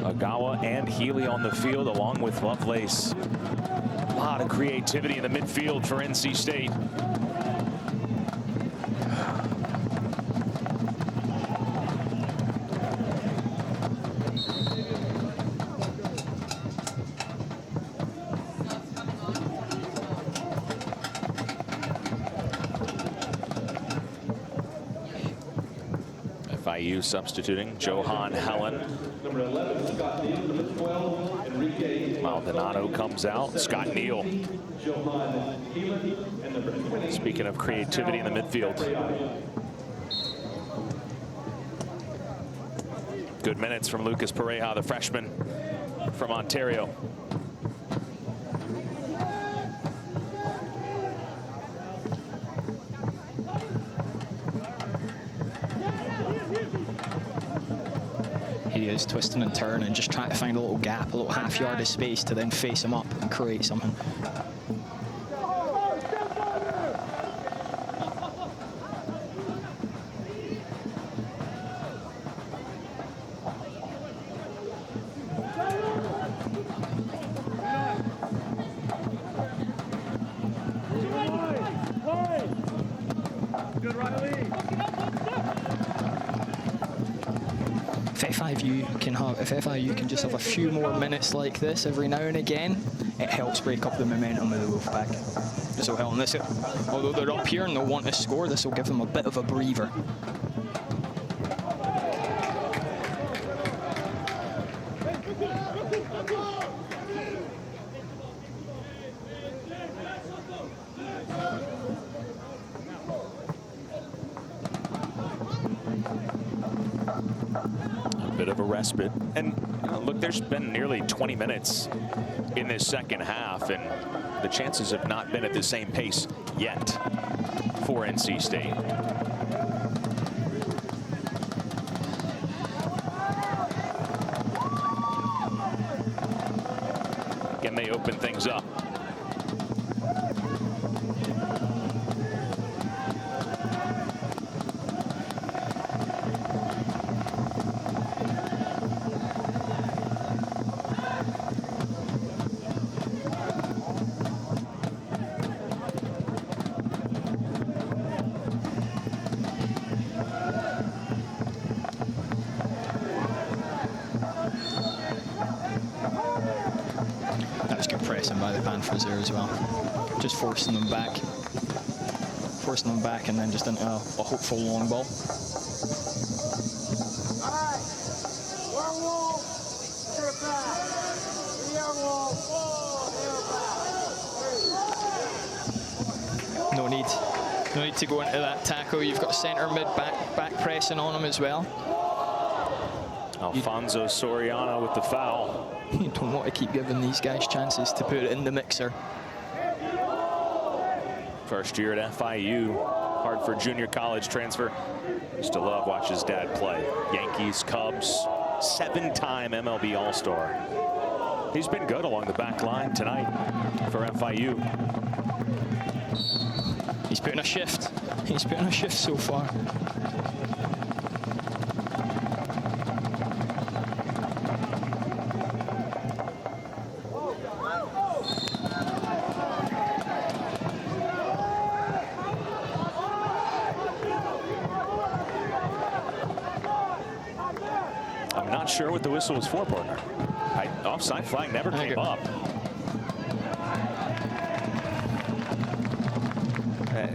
A: Agawa and Healy on the field along with Lovelace. A lot of creativity in the midfield for NC State. FIU substituting Johan Helen.
C: Number 11, Scott Neal. Number 12, Enrique.
A: Maldonado comes out. Scott Neal.
C: Johan Healy. And number 20.
A: Speaking of creativity in the midfield. Good minutes from Lucas Pareja, the freshman from Ontario.
B: He is twisting and turning and just trying to find a little gap, a little half-yard of space to then face him up and create something. If FIU can just have a few more minutes like this every now and again, it helps break up the momentum of the Wolfpack. This will help. Although they're up here and they'll want to score, this will give them a bit of a breather.
A: Respite. And look, there's been nearly 20 minutes in this second half, and the chances have not been at the same pace yet for NC State. Again, they open things up.
B: Panthers there as well. Just forcing them back. And then just into a hopeful long ball. No need to go into that tackle. You've got centre mid back pressing on him as well.
A: Alfonso Soriano with the foul.
B: You don't want to keep giving these guys chances to put it in the mixer.
A: First year at FIU, Hartford junior college transfer. Used to love watch his dad play. Yankees, Cubs, 7-time MLB All-Star. He's been good along the back line tonight for FIU.
B: He's putting a shift. He's putting a shift so far.
A: I'm not sure what the whistle was for, partner. Offside flag never came up.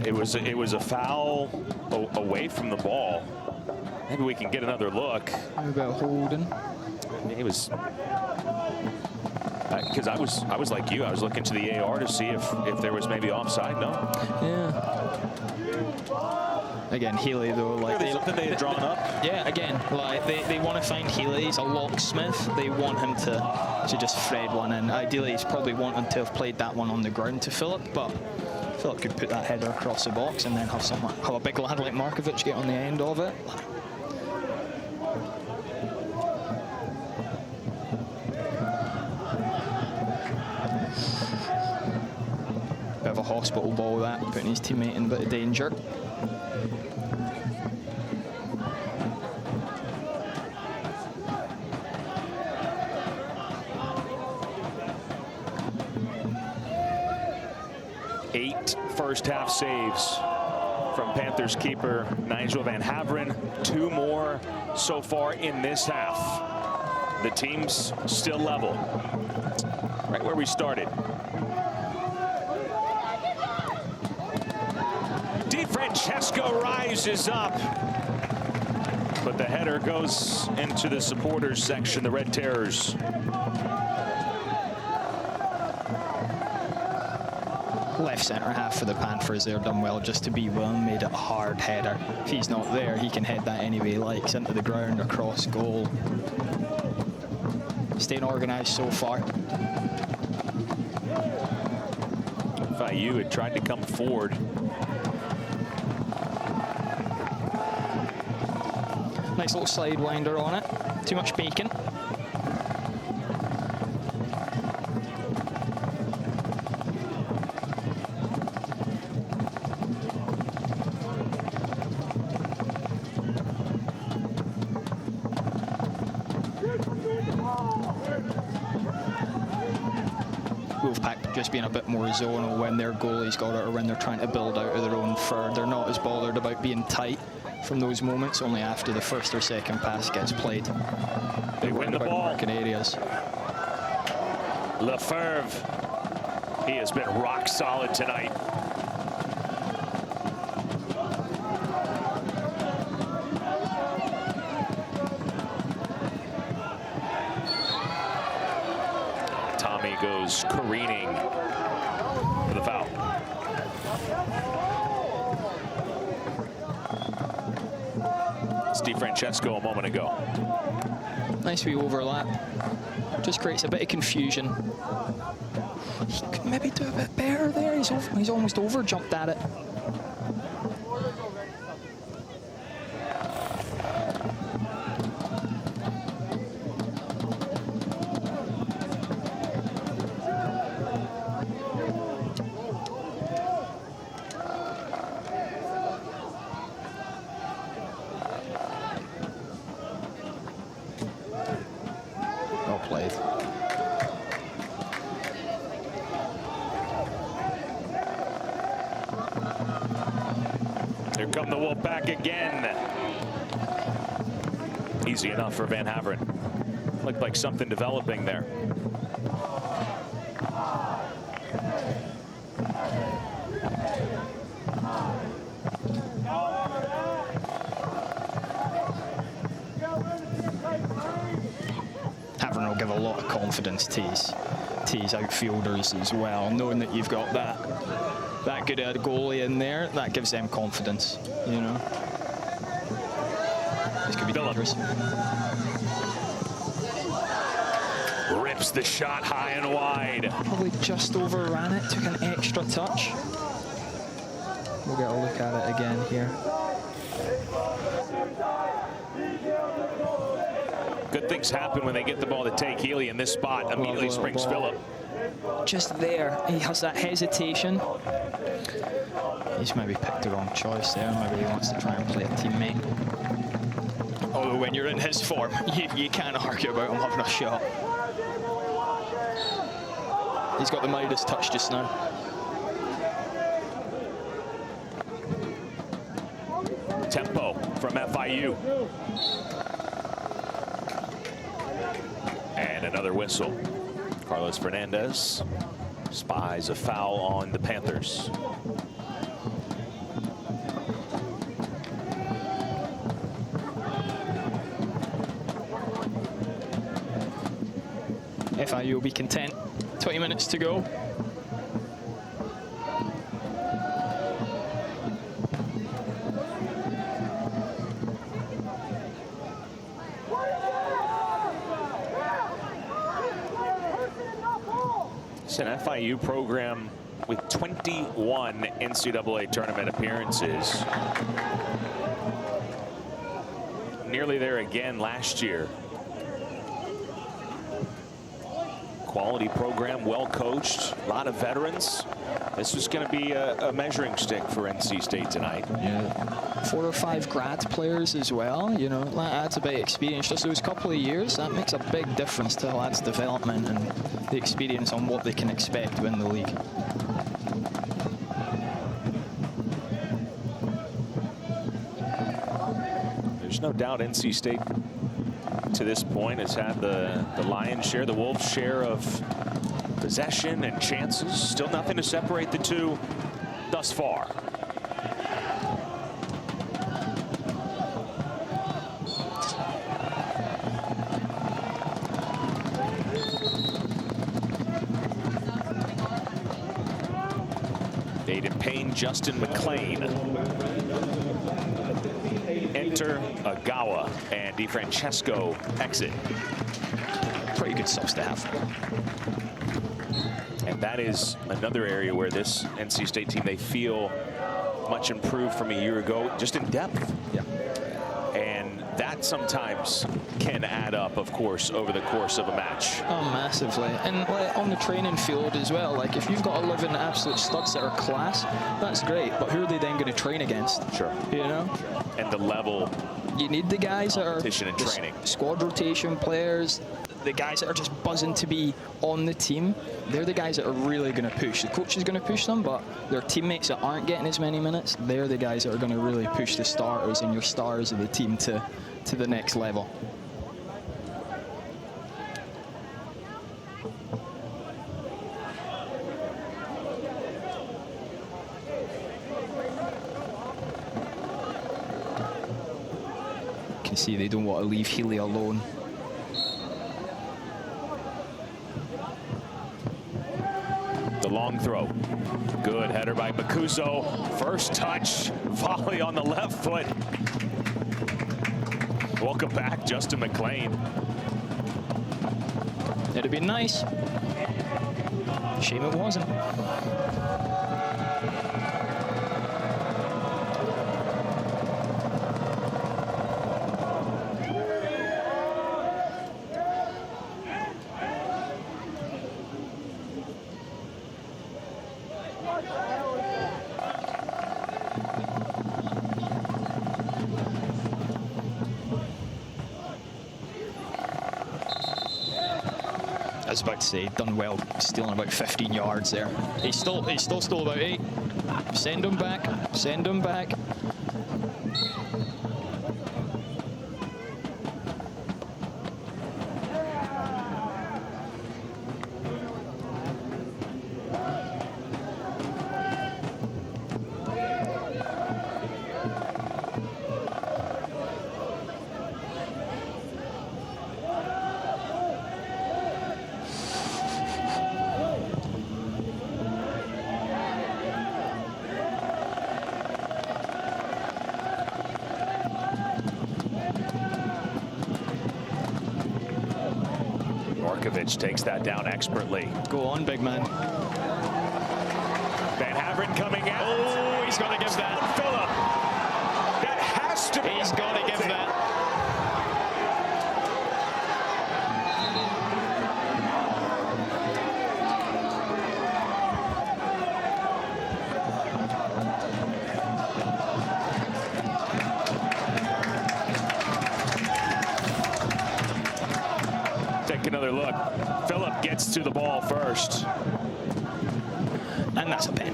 A: It was a foul away from the ball. Maybe we can get another look.
B: How about holding?
A: It was because I was like you. I was looking to the AR to see if there was maybe offside. No.
B: Yeah. Again, Healy though, like
A: something they had drawn up.
B: Yeah, again, like they want to find Healy. He's a locksmith. They want him to just thread one in. Ideally, he's probably wanting to have played that one on the ground to Philip, but Philip could put that header across the box and then have a big lad like Markovic get on the end of it. Bit of a hospital ball that, putting his teammate in a bit of danger.
A: First half saves from Panthers keeper Nigel Van Haveren. 2 more so far in this half. The team's still level, right where we started. DiFrancesco rises up, but the header goes into the supporters section, the Red Terrors.
B: Left centre half for the Panthers there done well just to be William, made it a hard header. If he's not there, he can head that any way he likes, into the ground, across goal. Staying organised so far.
A: FIU had tried to come forward.
B: Nice little slide winder on it. Too much bacon. Just being a bit more zonal when their goalie's got it or when they're trying to build out of their own third. They're not as bothered about being tight from those moments, only after the first or second pass gets played.
A: They win the ball.
B: Marking areas.
A: Lefebvre, he has been rock solid tonight. Tommy goes careening for the foul. It's DiFrancesco a moment ago.
B: Nice wee overlap. Just creates a bit of confusion. He could maybe do a bit better there. He's almost over jumped at it.
A: Here come the Wolfpack again. Easy enough for Van Haveren. Looked like something developing there.
B: Havern will give a lot of confidence to his outfielders as well, knowing that you've got that good a goalie in there. That gives them confidence, you know. This could be dangerous.
A: Rips the shot high and wide.
B: Probably just overran it, took an extra touch. We'll get a look at it again here.
A: Good things happen when they get the ball to take. Healy in this spot immediately springs Phillip.
B: Just there, he has that hesitation. He's maybe picked the wrong choice there. Maybe he wants to try and play a teammate. Although when you're in his form, you can't argue about him having a shot. He's got the Midas touch just now.
A: Tempo from FIU. And another whistle. Carlos Fernandez spies a foul on the Panthers.
B: FIU will be content. 20 minutes to go.
A: It's an FIU program with 21 NCAA tournament appearances. Nearly there again last year. Quality program, well coached, a lot of veterans. This is going to be a measuring stick for NC State tonight.
B: Yeah. 4 or 5 grad players as well. You know, that adds a bit of experience. Just those couple of years, that makes a big difference to lads' development and the experience on what they can expect to win the league.
A: There's no doubt NC State to this point has had the lion's share, the Wolves' share of possession and chances. Still nothing to separate the two thus far. Aiden Payne, Justin McLean. Enter Agawa and DiFrancesco exit.
B: Pretty good subs to have.
A: And that is another area where this NC State team, they feel much improved from a year ago, just in depth.
B: Yeah.
A: And that sometimes can add up, of course, over the course of a match.
B: Oh, massively. And like, on the training field as well, like if you've got 11 absolute studs that are class, that's great. But who are they then going to train against?
A: Sure.
B: You know?
A: And the level.
B: You need the guys that are
A: competition and training.
B: Squad rotation players, the guys that are just buzzing to be on the team. They're the guys that are really going to push. The coach is going to push them, but their teammates that aren't getting as many minutes, they're the guys that are going to really push the starters and your stars of the team to the next level. You can see they don't want to leave Healy alone.
A: The long throw. Good header by Makuso. First touch, volley on the left foot. Welcome back, Justin McLean.
B: It'd be nice. Shame it wasn't. I was about to say, done well, stealing about 15 yards there. He still stole about 8. Send him back, send him back.
A: Markovic takes that down expertly.
B: Go on, big man.
A: Van Haveren coming out.
B: Oh, he's got to give that.
A: Phillip. That has to be.
B: He's got to give that.
A: Take another look. Phillip gets to the ball first.
B: And that's a pen.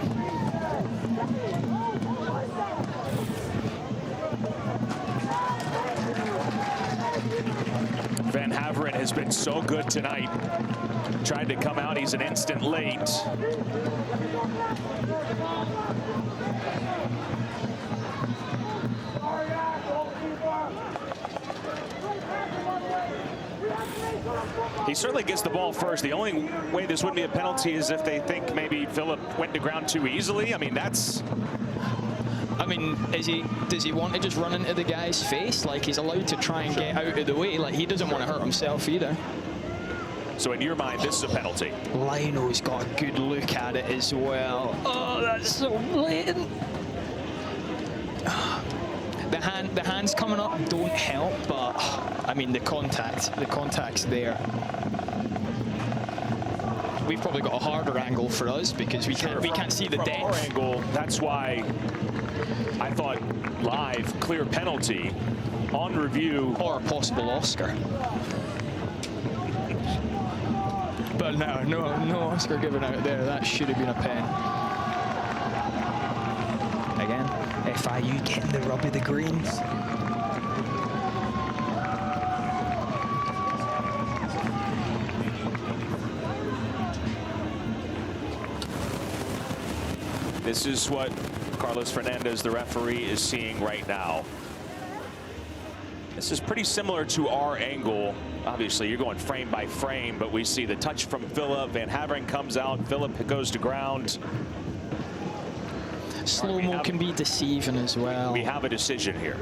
A: Van Haveren has been so good tonight. Tried to come out, he's an instant late. He certainly gets the ball first. The only way this wouldn't be a penalty is if they think maybe Phillip went to ground too easily. I mean, that's...
B: I mean, does he want to just run into the guy's face? Like, he's allowed to try and get out of the way. Like, he doesn't want to hurt himself either.
A: So in your mind, this is a penalty?
B: Lionel's got a good look at it as well. Oh, that's so blatant. The hands coming up don't help, but I mean the contact's there. We've probably got a harder angle for us because we can't see the depth.
A: From our angle, that's why I thought live clear penalty. On review,
B: or a possible Oscar. But no Oscar given out there. That should have been a pen. Again, FIU getting the rub of the greens.
A: This is what Carlos Fernandez, the referee, is seeing right now. This is pretty similar to our angle. Obviously, you're going frame by frame, but we see the touch from Phillip. Van Haveren comes out. Phillip goes to ground.
B: Slow-mo can be deceiving as well.
A: We have a decision here.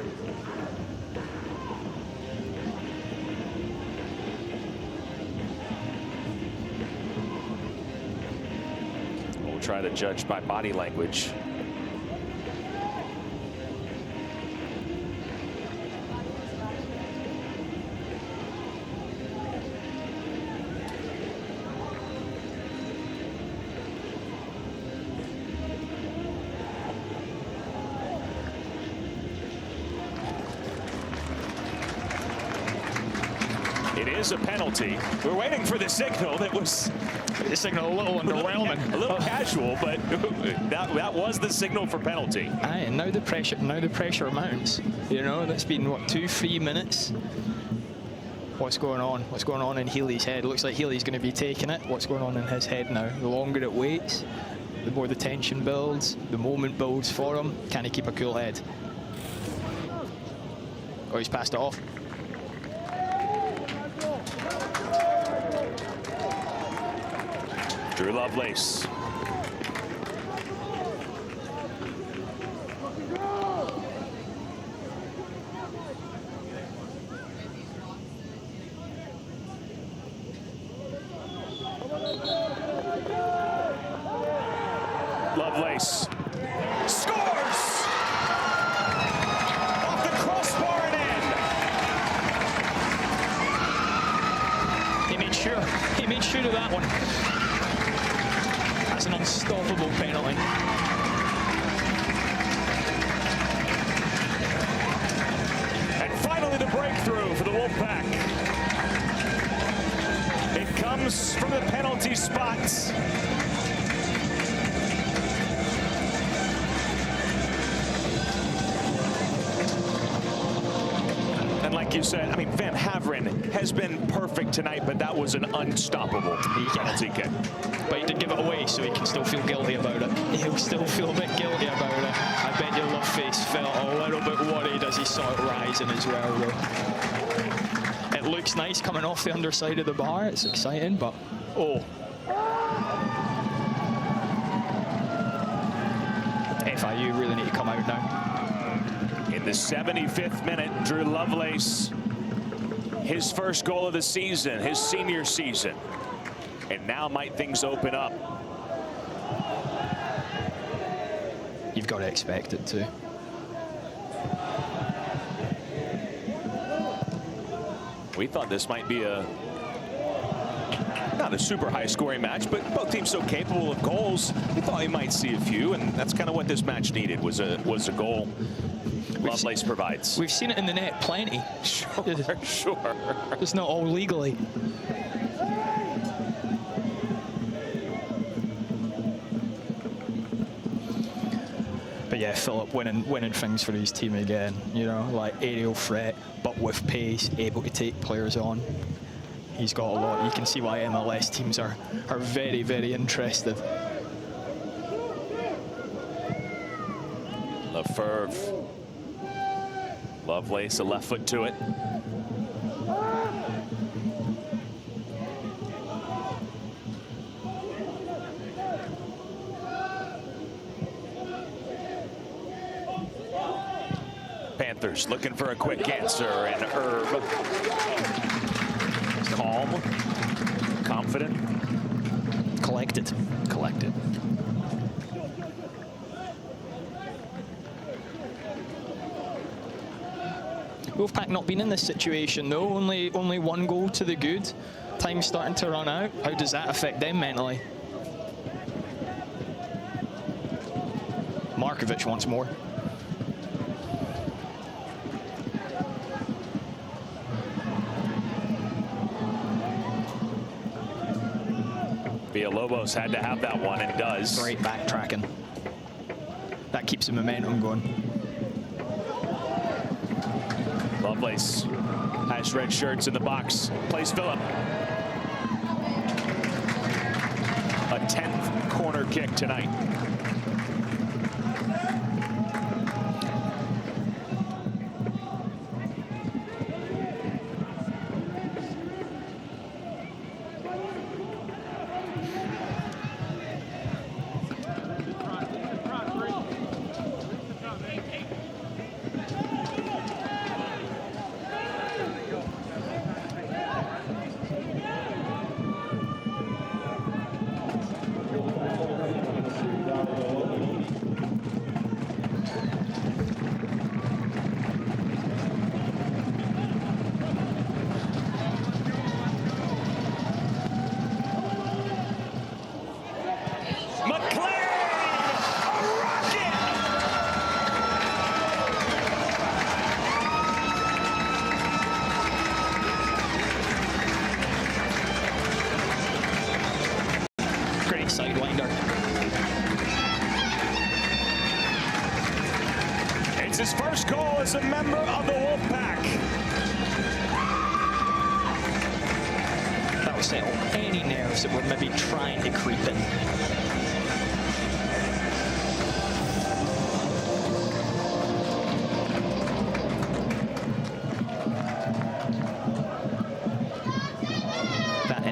A: We'll try to judge by body language. It is a penalty. We're waiting for the signal. That was
B: the signal a little underwhelming.
A: A little casual, but that was the signal for penalty.
B: Aye, and now the pressure mounts. You know, that's been what, 2-3 minutes. What's going on? What's going on in Healy's head? It looks like Healy's going to be taking it. What's going on in his head now? The longer it waits, the more the tension builds, the moment builds for him. Can he keep a cool head? Oh, he's passed it off.
A: Drew Lovelace. Lovelace scores off the crossbar and in.
B: He made sure of that one. That's an unstoppable penalty.
A: And finally the breakthrough for the Wolfpack. It comes from the penalty spots. And like you said, I mean, Van Haveren has been perfect tonight, but that was an unstoppable penalty kick.
B: But he did give it away, so he can still feel guilty about it. He'll still feel a bit guilty about it. I bet your Loveface felt a little bit worried as he saw it rising as well, though. It looks nice coming off the underside of the bar. It's exciting, but oh. FIU really need to come out now.
A: In the 75th minute, Drew Lovelace His first goal of the season, his senior season. And now might things open up.
B: You've got to expect it to.
A: We thought this might be not a super high scoring match, but both teams so capable of goals. We thought we might see a few, and that's kind of what this match needed, was a goal. Lovelace provides.
B: We've seen it in the net plenty.
A: Sure, sure.
B: It's not all legally. But yeah, Philip winning things for his team again. You know, like aerial threat, but with pace, able to take players on. He's got a lot. You can see why MLS teams are very, very interested.
A: Lefebvre. Lovelace, a left foot to it. Panthers looking for a quick answer, and Herb, calm, confident,
B: Collected. Wolfpack not been in this situation though. Only one goal to the good. Time's starting to run out. How does that affect them mentally? Markovic wants more.
A: Villalobos had to have that one, and does.
B: Great backtracking. That keeps the momentum going.
A: Lovelace has red shirts in the box. Plays Phillip. A 10th corner kick tonight. It's his first goal as a member of the Wolfpack.
B: That will settle any nerves that were maybe trying to creep in.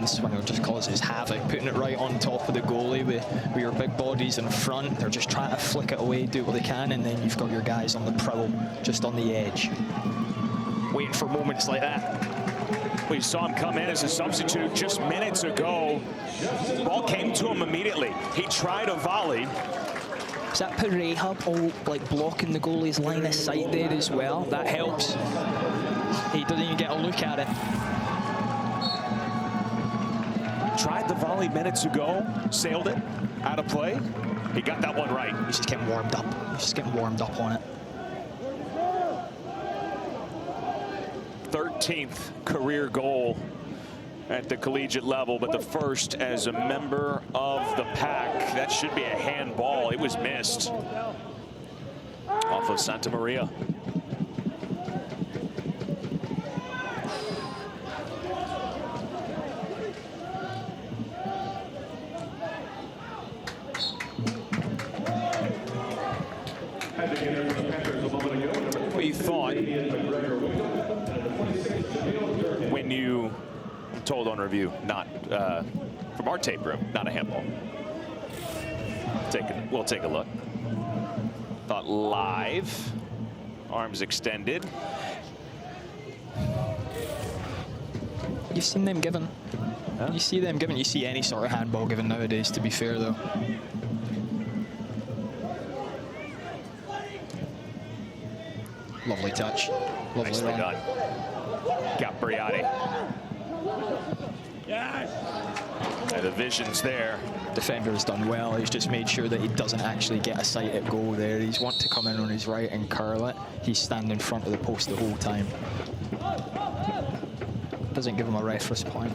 B: Swinger just causes havoc, putting it right on top of the goalie with your big bodies in front. They're just trying to flick it away, do what they can, and then you've got your guys on the prowl, just on the edge, waiting for moments like that.
A: We saw him come in as a substitute just minutes ago. Ball came to him immediately. He tried a volley.
B: Is that Pareja like blocking the goalie's line of sight there as well? That helps. He doesn't even get a look at it.
A: Tried the volley minutes ago, sailed it out of play. He got that one right.
B: He's just getting warmed up. He's just getting warmed up on it.
A: 13th career goal at the collegiate level, but the first as a member of the pack. That should be a handball. It was missed off of Santa Maria. We thought, when you told on review, not from our tape room, not a handball. We'll take a look. Thought live, arms extended.
B: You've seen them given.
A: Huh?
B: You see them given. You see any sort of handball given nowadays, to be fair, though. Lovely touch. Lovely
A: Nicely
B: run.
A: done. Capriati. And the vision's there.
B: Defender's done well. He's just made sure that he doesn't actually get a sight at goal there. He's want to come in on his right and curl it. He's standing in front of the post the whole time. Doesn't give him a reference point.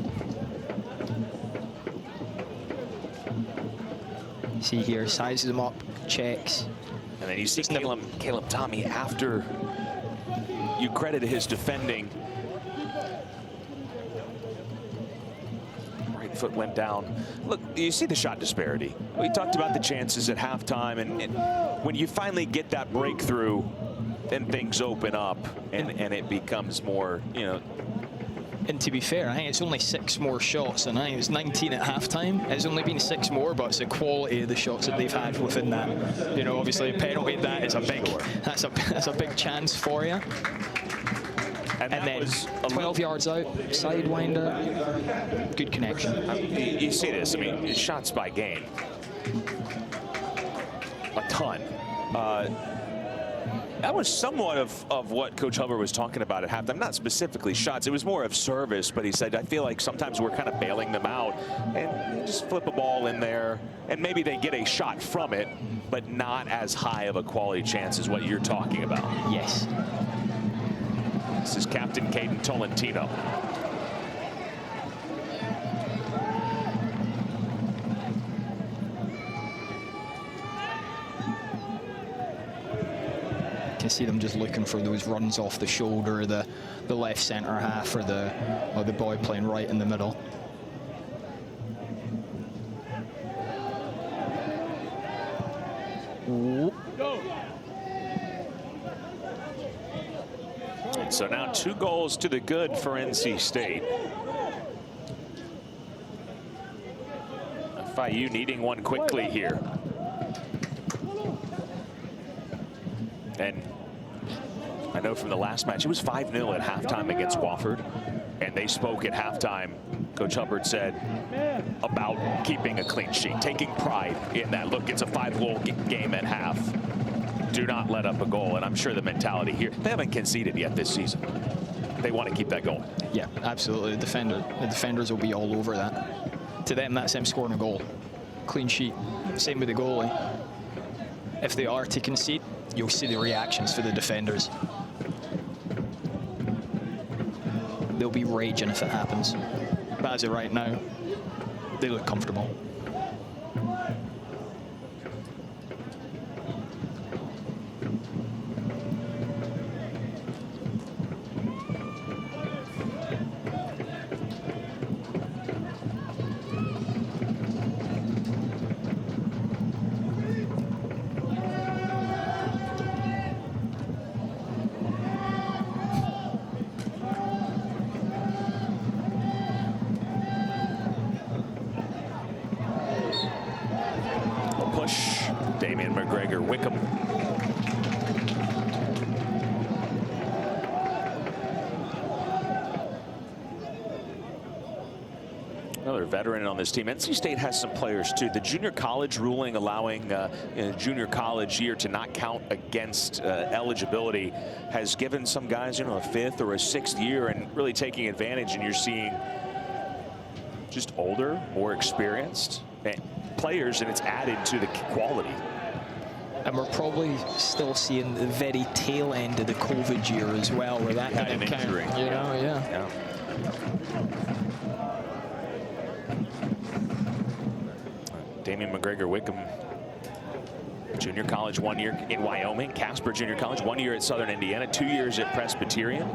B: See here, sizes him up, checks.
A: And then you see Caleb Tommy, after you credit his defending, right foot went down. Look, you see the shot disparity. We talked about the chances at halftime, and when you finally get that breakthrough, then things open up, and it becomes more, you know.
B: And to be fair, I think it's only 6 more shots, and I think it was 19 at halftime. It's only been 6 more, but it's the quality of the shots that they've had within that. You know, obviously a penalty, that's a big chance for you. And then 12 yards out, sidewinder, good connection.
A: You see this, I mean, shots by game. A ton. That was somewhat of what Coach Hubbard was talking about at halftime. Not specifically shots. It was more of service, but he said, I feel like sometimes we're kind of bailing them out and just flip a ball in there, and maybe they get a shot from it, but not as high of a quality chance as what you're talking about.
B: Yes.
A: This is Captain Caden Tolentino.
B: You see them just looking for those runs off the shoulder, the left centre half, or the boy playing right in the middle.
A: And so now 2 goals to the good for NC State. FIU needing one quickly here. And I know from the last match, it was 5-0 at halftime against Wofford. And they spoke at halftime, Coach Hubbard said, about keeping a clean sheet, taking pride in that. Look, it's a 5-goal game at half. Do not let up a goal. And I'm sure the mentality here, they haven't conceded yet this season. They want to keep that going.
B: Yeah, absolutely. The defenders will be all over that. To them, that's them scoring a goal. Clean sheet. Same with the goalie. If they are to concede, you'll see the reactions for the defenders. They'll be raging if it happens. But as of right now, they look comfortable.
A: Veteran on this team. NC State has some players too. The junior college ruling allowing in a junior college year to not count against eligibility has given some guys, you know, a 5th or a 6th year and really taking advantage. And you're seeing just older, more experienced players, and it's added to the quality. And
B: we're probably still seeing the very tail end of the COVID year as well, where that
A: had an injury.
B: You know, yeah.
A: Damian McGregor Wickham, junior college 1 year in Wyoming. Casper Junior College 1 year at Southern Indiana, 2 years at Presbyterian.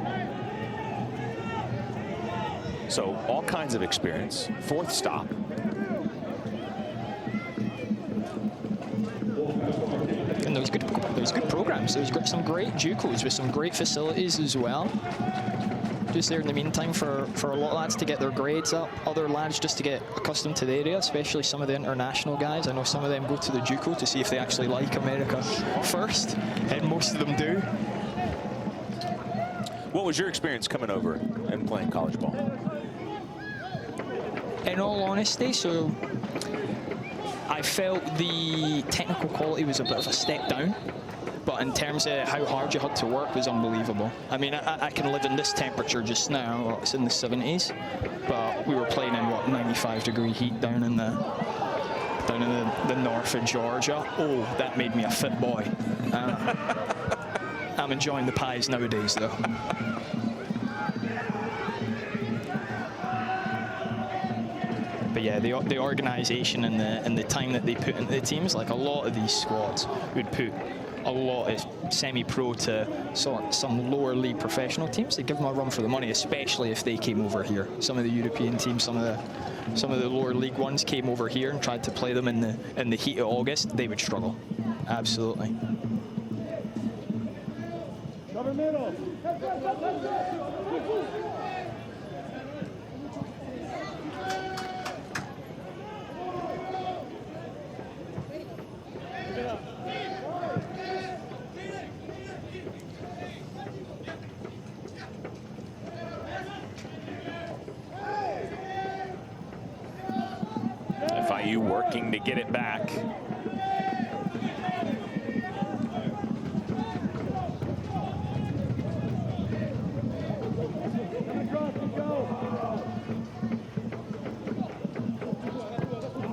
A: So all kinds of experience. 4th stop.
B: And those good programs. There's some great JUCOs with some great facilities as well. Just there in the meantime for a lot of lads to get their grades up, other lads just to get accustomed to the area, especially some of the international guys. I know some of them go to the JUCO to see if they actually like America first, and most of them do.
A: What was your experience coming over and playing college ball?
B: in all honesty, so I felt the technical quality was a bit of a step down, but in terms of how hard you had to work was unbelievable. I mean, I can live in this temperature just now. Well, it's in the 70s, but we were playing in what, 95-degree heat down in the north of Georgia. Oh, that made me a fit boy. I'm enjoying the pies nowadays, though. But yeah, the organisation and the time that they put into the teams, like a lot of these squads would put a lot of semi-pro to some lower league professional teams. They give them a run for the money, especially if they came over here. Some of the European teams, some of the lower league ones came over here and tried to play them in the heat of August. They would struggle, absolutely.
D: Cover middle.
A: FIU working to get it back.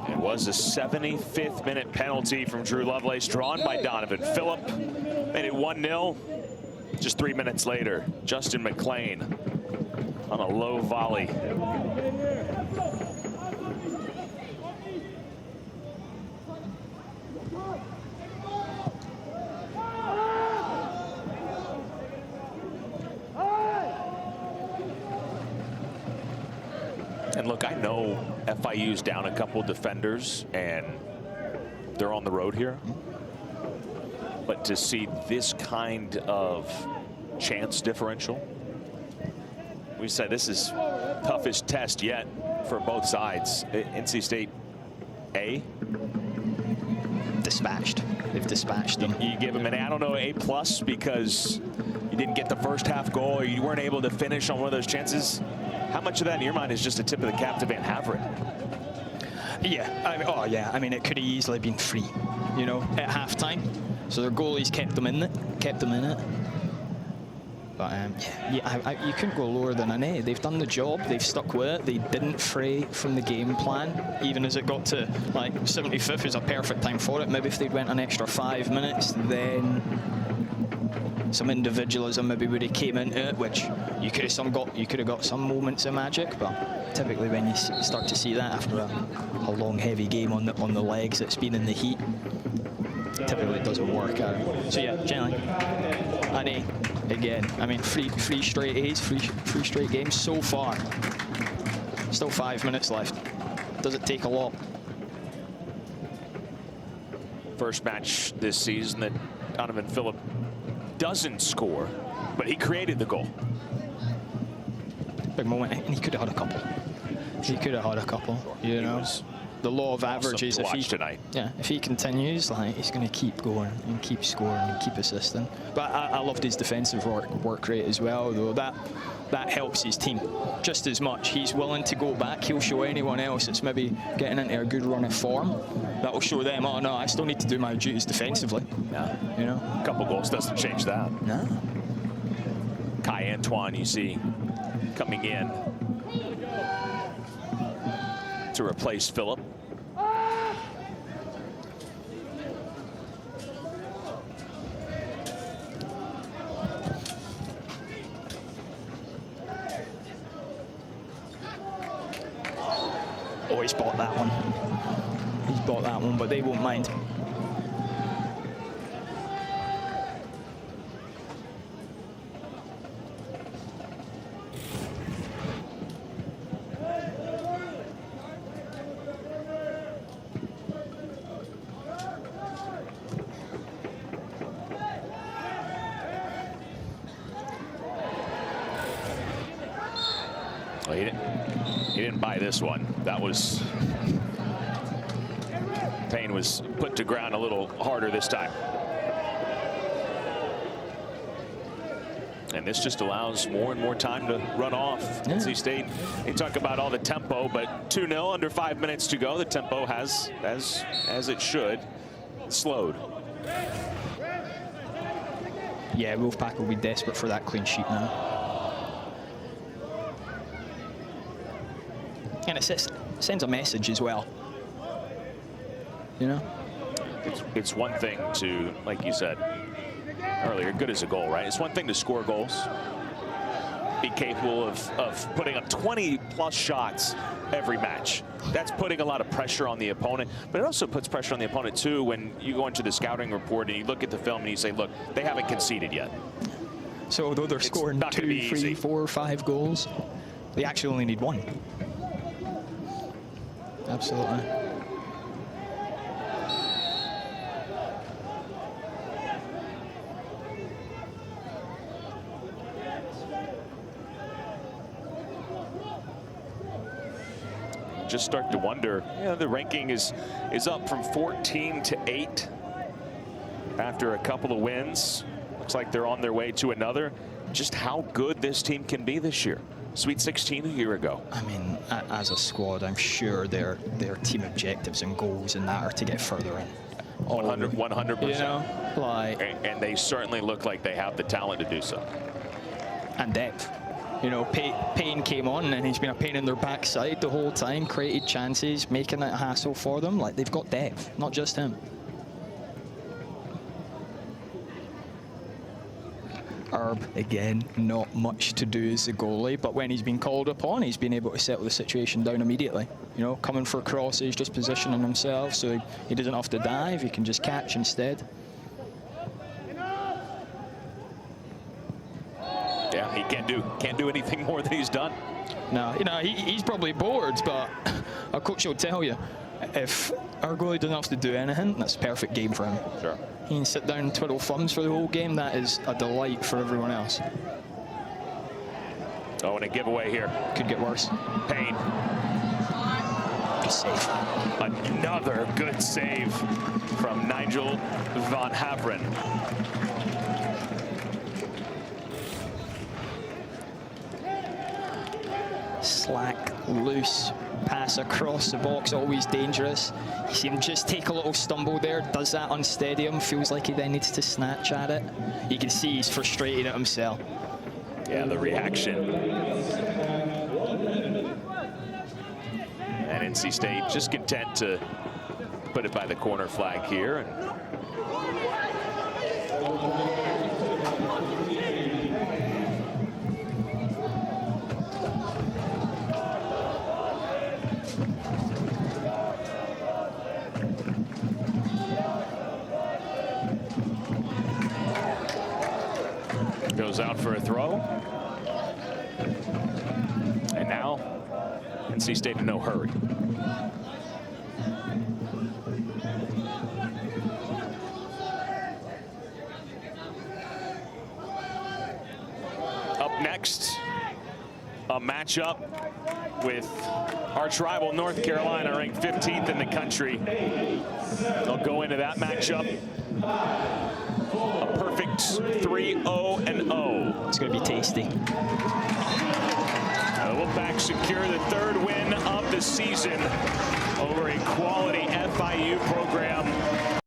A: It was a 75th minute penalty from Drew Lovelace, drawn by Donovan Phillip. Made it 1-0. Just 3 minutes later, Justin McLean on a low volley. And look, I know FIU's down a couple defenders and they're on the road here. But to see this kind of chance differential, we said this is toughest test yet for both sides. NC State A.
B: Dispatched. They've dispatched them.
A: You give them an, I don't know, A+ because you didn't get the first half goal or you weren't able to finish on one of those chances. How much of that in your mind is just a tip of the cap to Van Haveren?
B: Yeah, I mean, it could have easily been free, you know, at halftime. So their goalies kept them in it. But you couldn't go lower than an A. They've done the job. They've stuck with it. They didn't fray from the game plan. Even as it got to like 75th is a perfect time for it. Maybe if they'd went an extra 5 minutes, then some individualism maybe would have came into it, which you could have got some moments of magic. But typically, when you start to see that after a long, heavy game on the legs, it's been in the heat. Typically, it doesn't work out. So yeah, generally, an A again. I mean, three straight A's, three straight games so far. Still 5 minutes left. Does it take a lot?
A: First match this season that Donovan Phillip doesn't score, but he created the goal.
B: Big moment, and he could have had a couple. You know. The law of averages. If he continues, like, he's going to keep going and keep scoring and keep assisting. But I loved his defensive work rate as well, though. That helps his team just as much. He's willing to go back. He'll show anyone else that's maybe getting into a good run of form. That will show them, oh no, I still need to do my duties defensively.
A: Yeah.
B: You know,
A: a couple goals doesn't change that.
B: No.
A: Kai Antoine, you see, coming in to replace Phillip.
B: Oh, he's bought that one. He's bought that one, but they won't mind.
A: Well, he didn't buy this one. That was, Payne was put to ground a little harder this time. And this just allows more and more time to run off.
B: Yeah.
A: NC State, they talk about all the tempo, but 2-0, under 5 minutes to go. The tempo has, as it should, slowed.
B: Yeah, Wolfpack will be desperate for that clean sheet now. And it sends a message as well. You know?
A: It's one thing to, like you said earlier, good as a goal, right? It's one thing to score goals, be capable of putting up 20+ shots every match. That's putting a lot of pressure on the opponent, but it also puts pressure on the opponent too when you go into the scouting report and you look at the film and you say, look, they haven't conceded yet.
B: So although they're scoring 2, 3, 4, 5 goals, they actually only need 1. Absolutely.
A: Just start to wonder, the ranking is up from 14 to 8 after a couple of wins. Looks like they're on their way to another. Just how good this team can be this year. Sweet 16 a year ago.
B: I mean, as a squad, I'm sure their team objectives and goals and that are to get further in.
A: 100%.
B: You know, like,
A: and they certainly look like they have the talent to do so.
B: And depth. You know, Payne came on and he's been a pain in their backside the whole time, created chances, making it a hassle for them. Like, they've got depth, not just him. Herb, again, not much to do as a goalie, but when he's been called upon, he's been able to settle the situation down immediately. You know, coming for crosses, just positioning himself so he doesn't have to dive, he can just catch instead.
A: Yeah, he can't do anything more than he's done.
B: No, you know, he's probably bored, but our coach will tell you, if our goalie doesn't have to do anything, that's a perfect game for him.
A: Sure.
B: He can sit down and twiddle thumbs for the whole game. That is a delight for everyone else.
A: Oh, and a giveaway here.
B: Could get worse.
A: Payne.
B: Good save.
A: Another good save from Nigel van Haveren.
B: Slack, loose, pass across the box, always dangerous. You see him just take a little stumble there, does that unsteady him, feels like he then needs to snatch at it. You can see he's frustrated at himself.
A: Yeah, the reaction. And NC State just content to put it by the corner flag here. Goes out for a throw. And now, NC State in no hurry. Up next, a matchup with arch rival North Carolina, ranked 15th in the country. They'll go into that matchup a perfect 3-0-0.
B: It's going to be tasty.
A: Wolfpack secure the 3rd win of the season over a quality FIU program.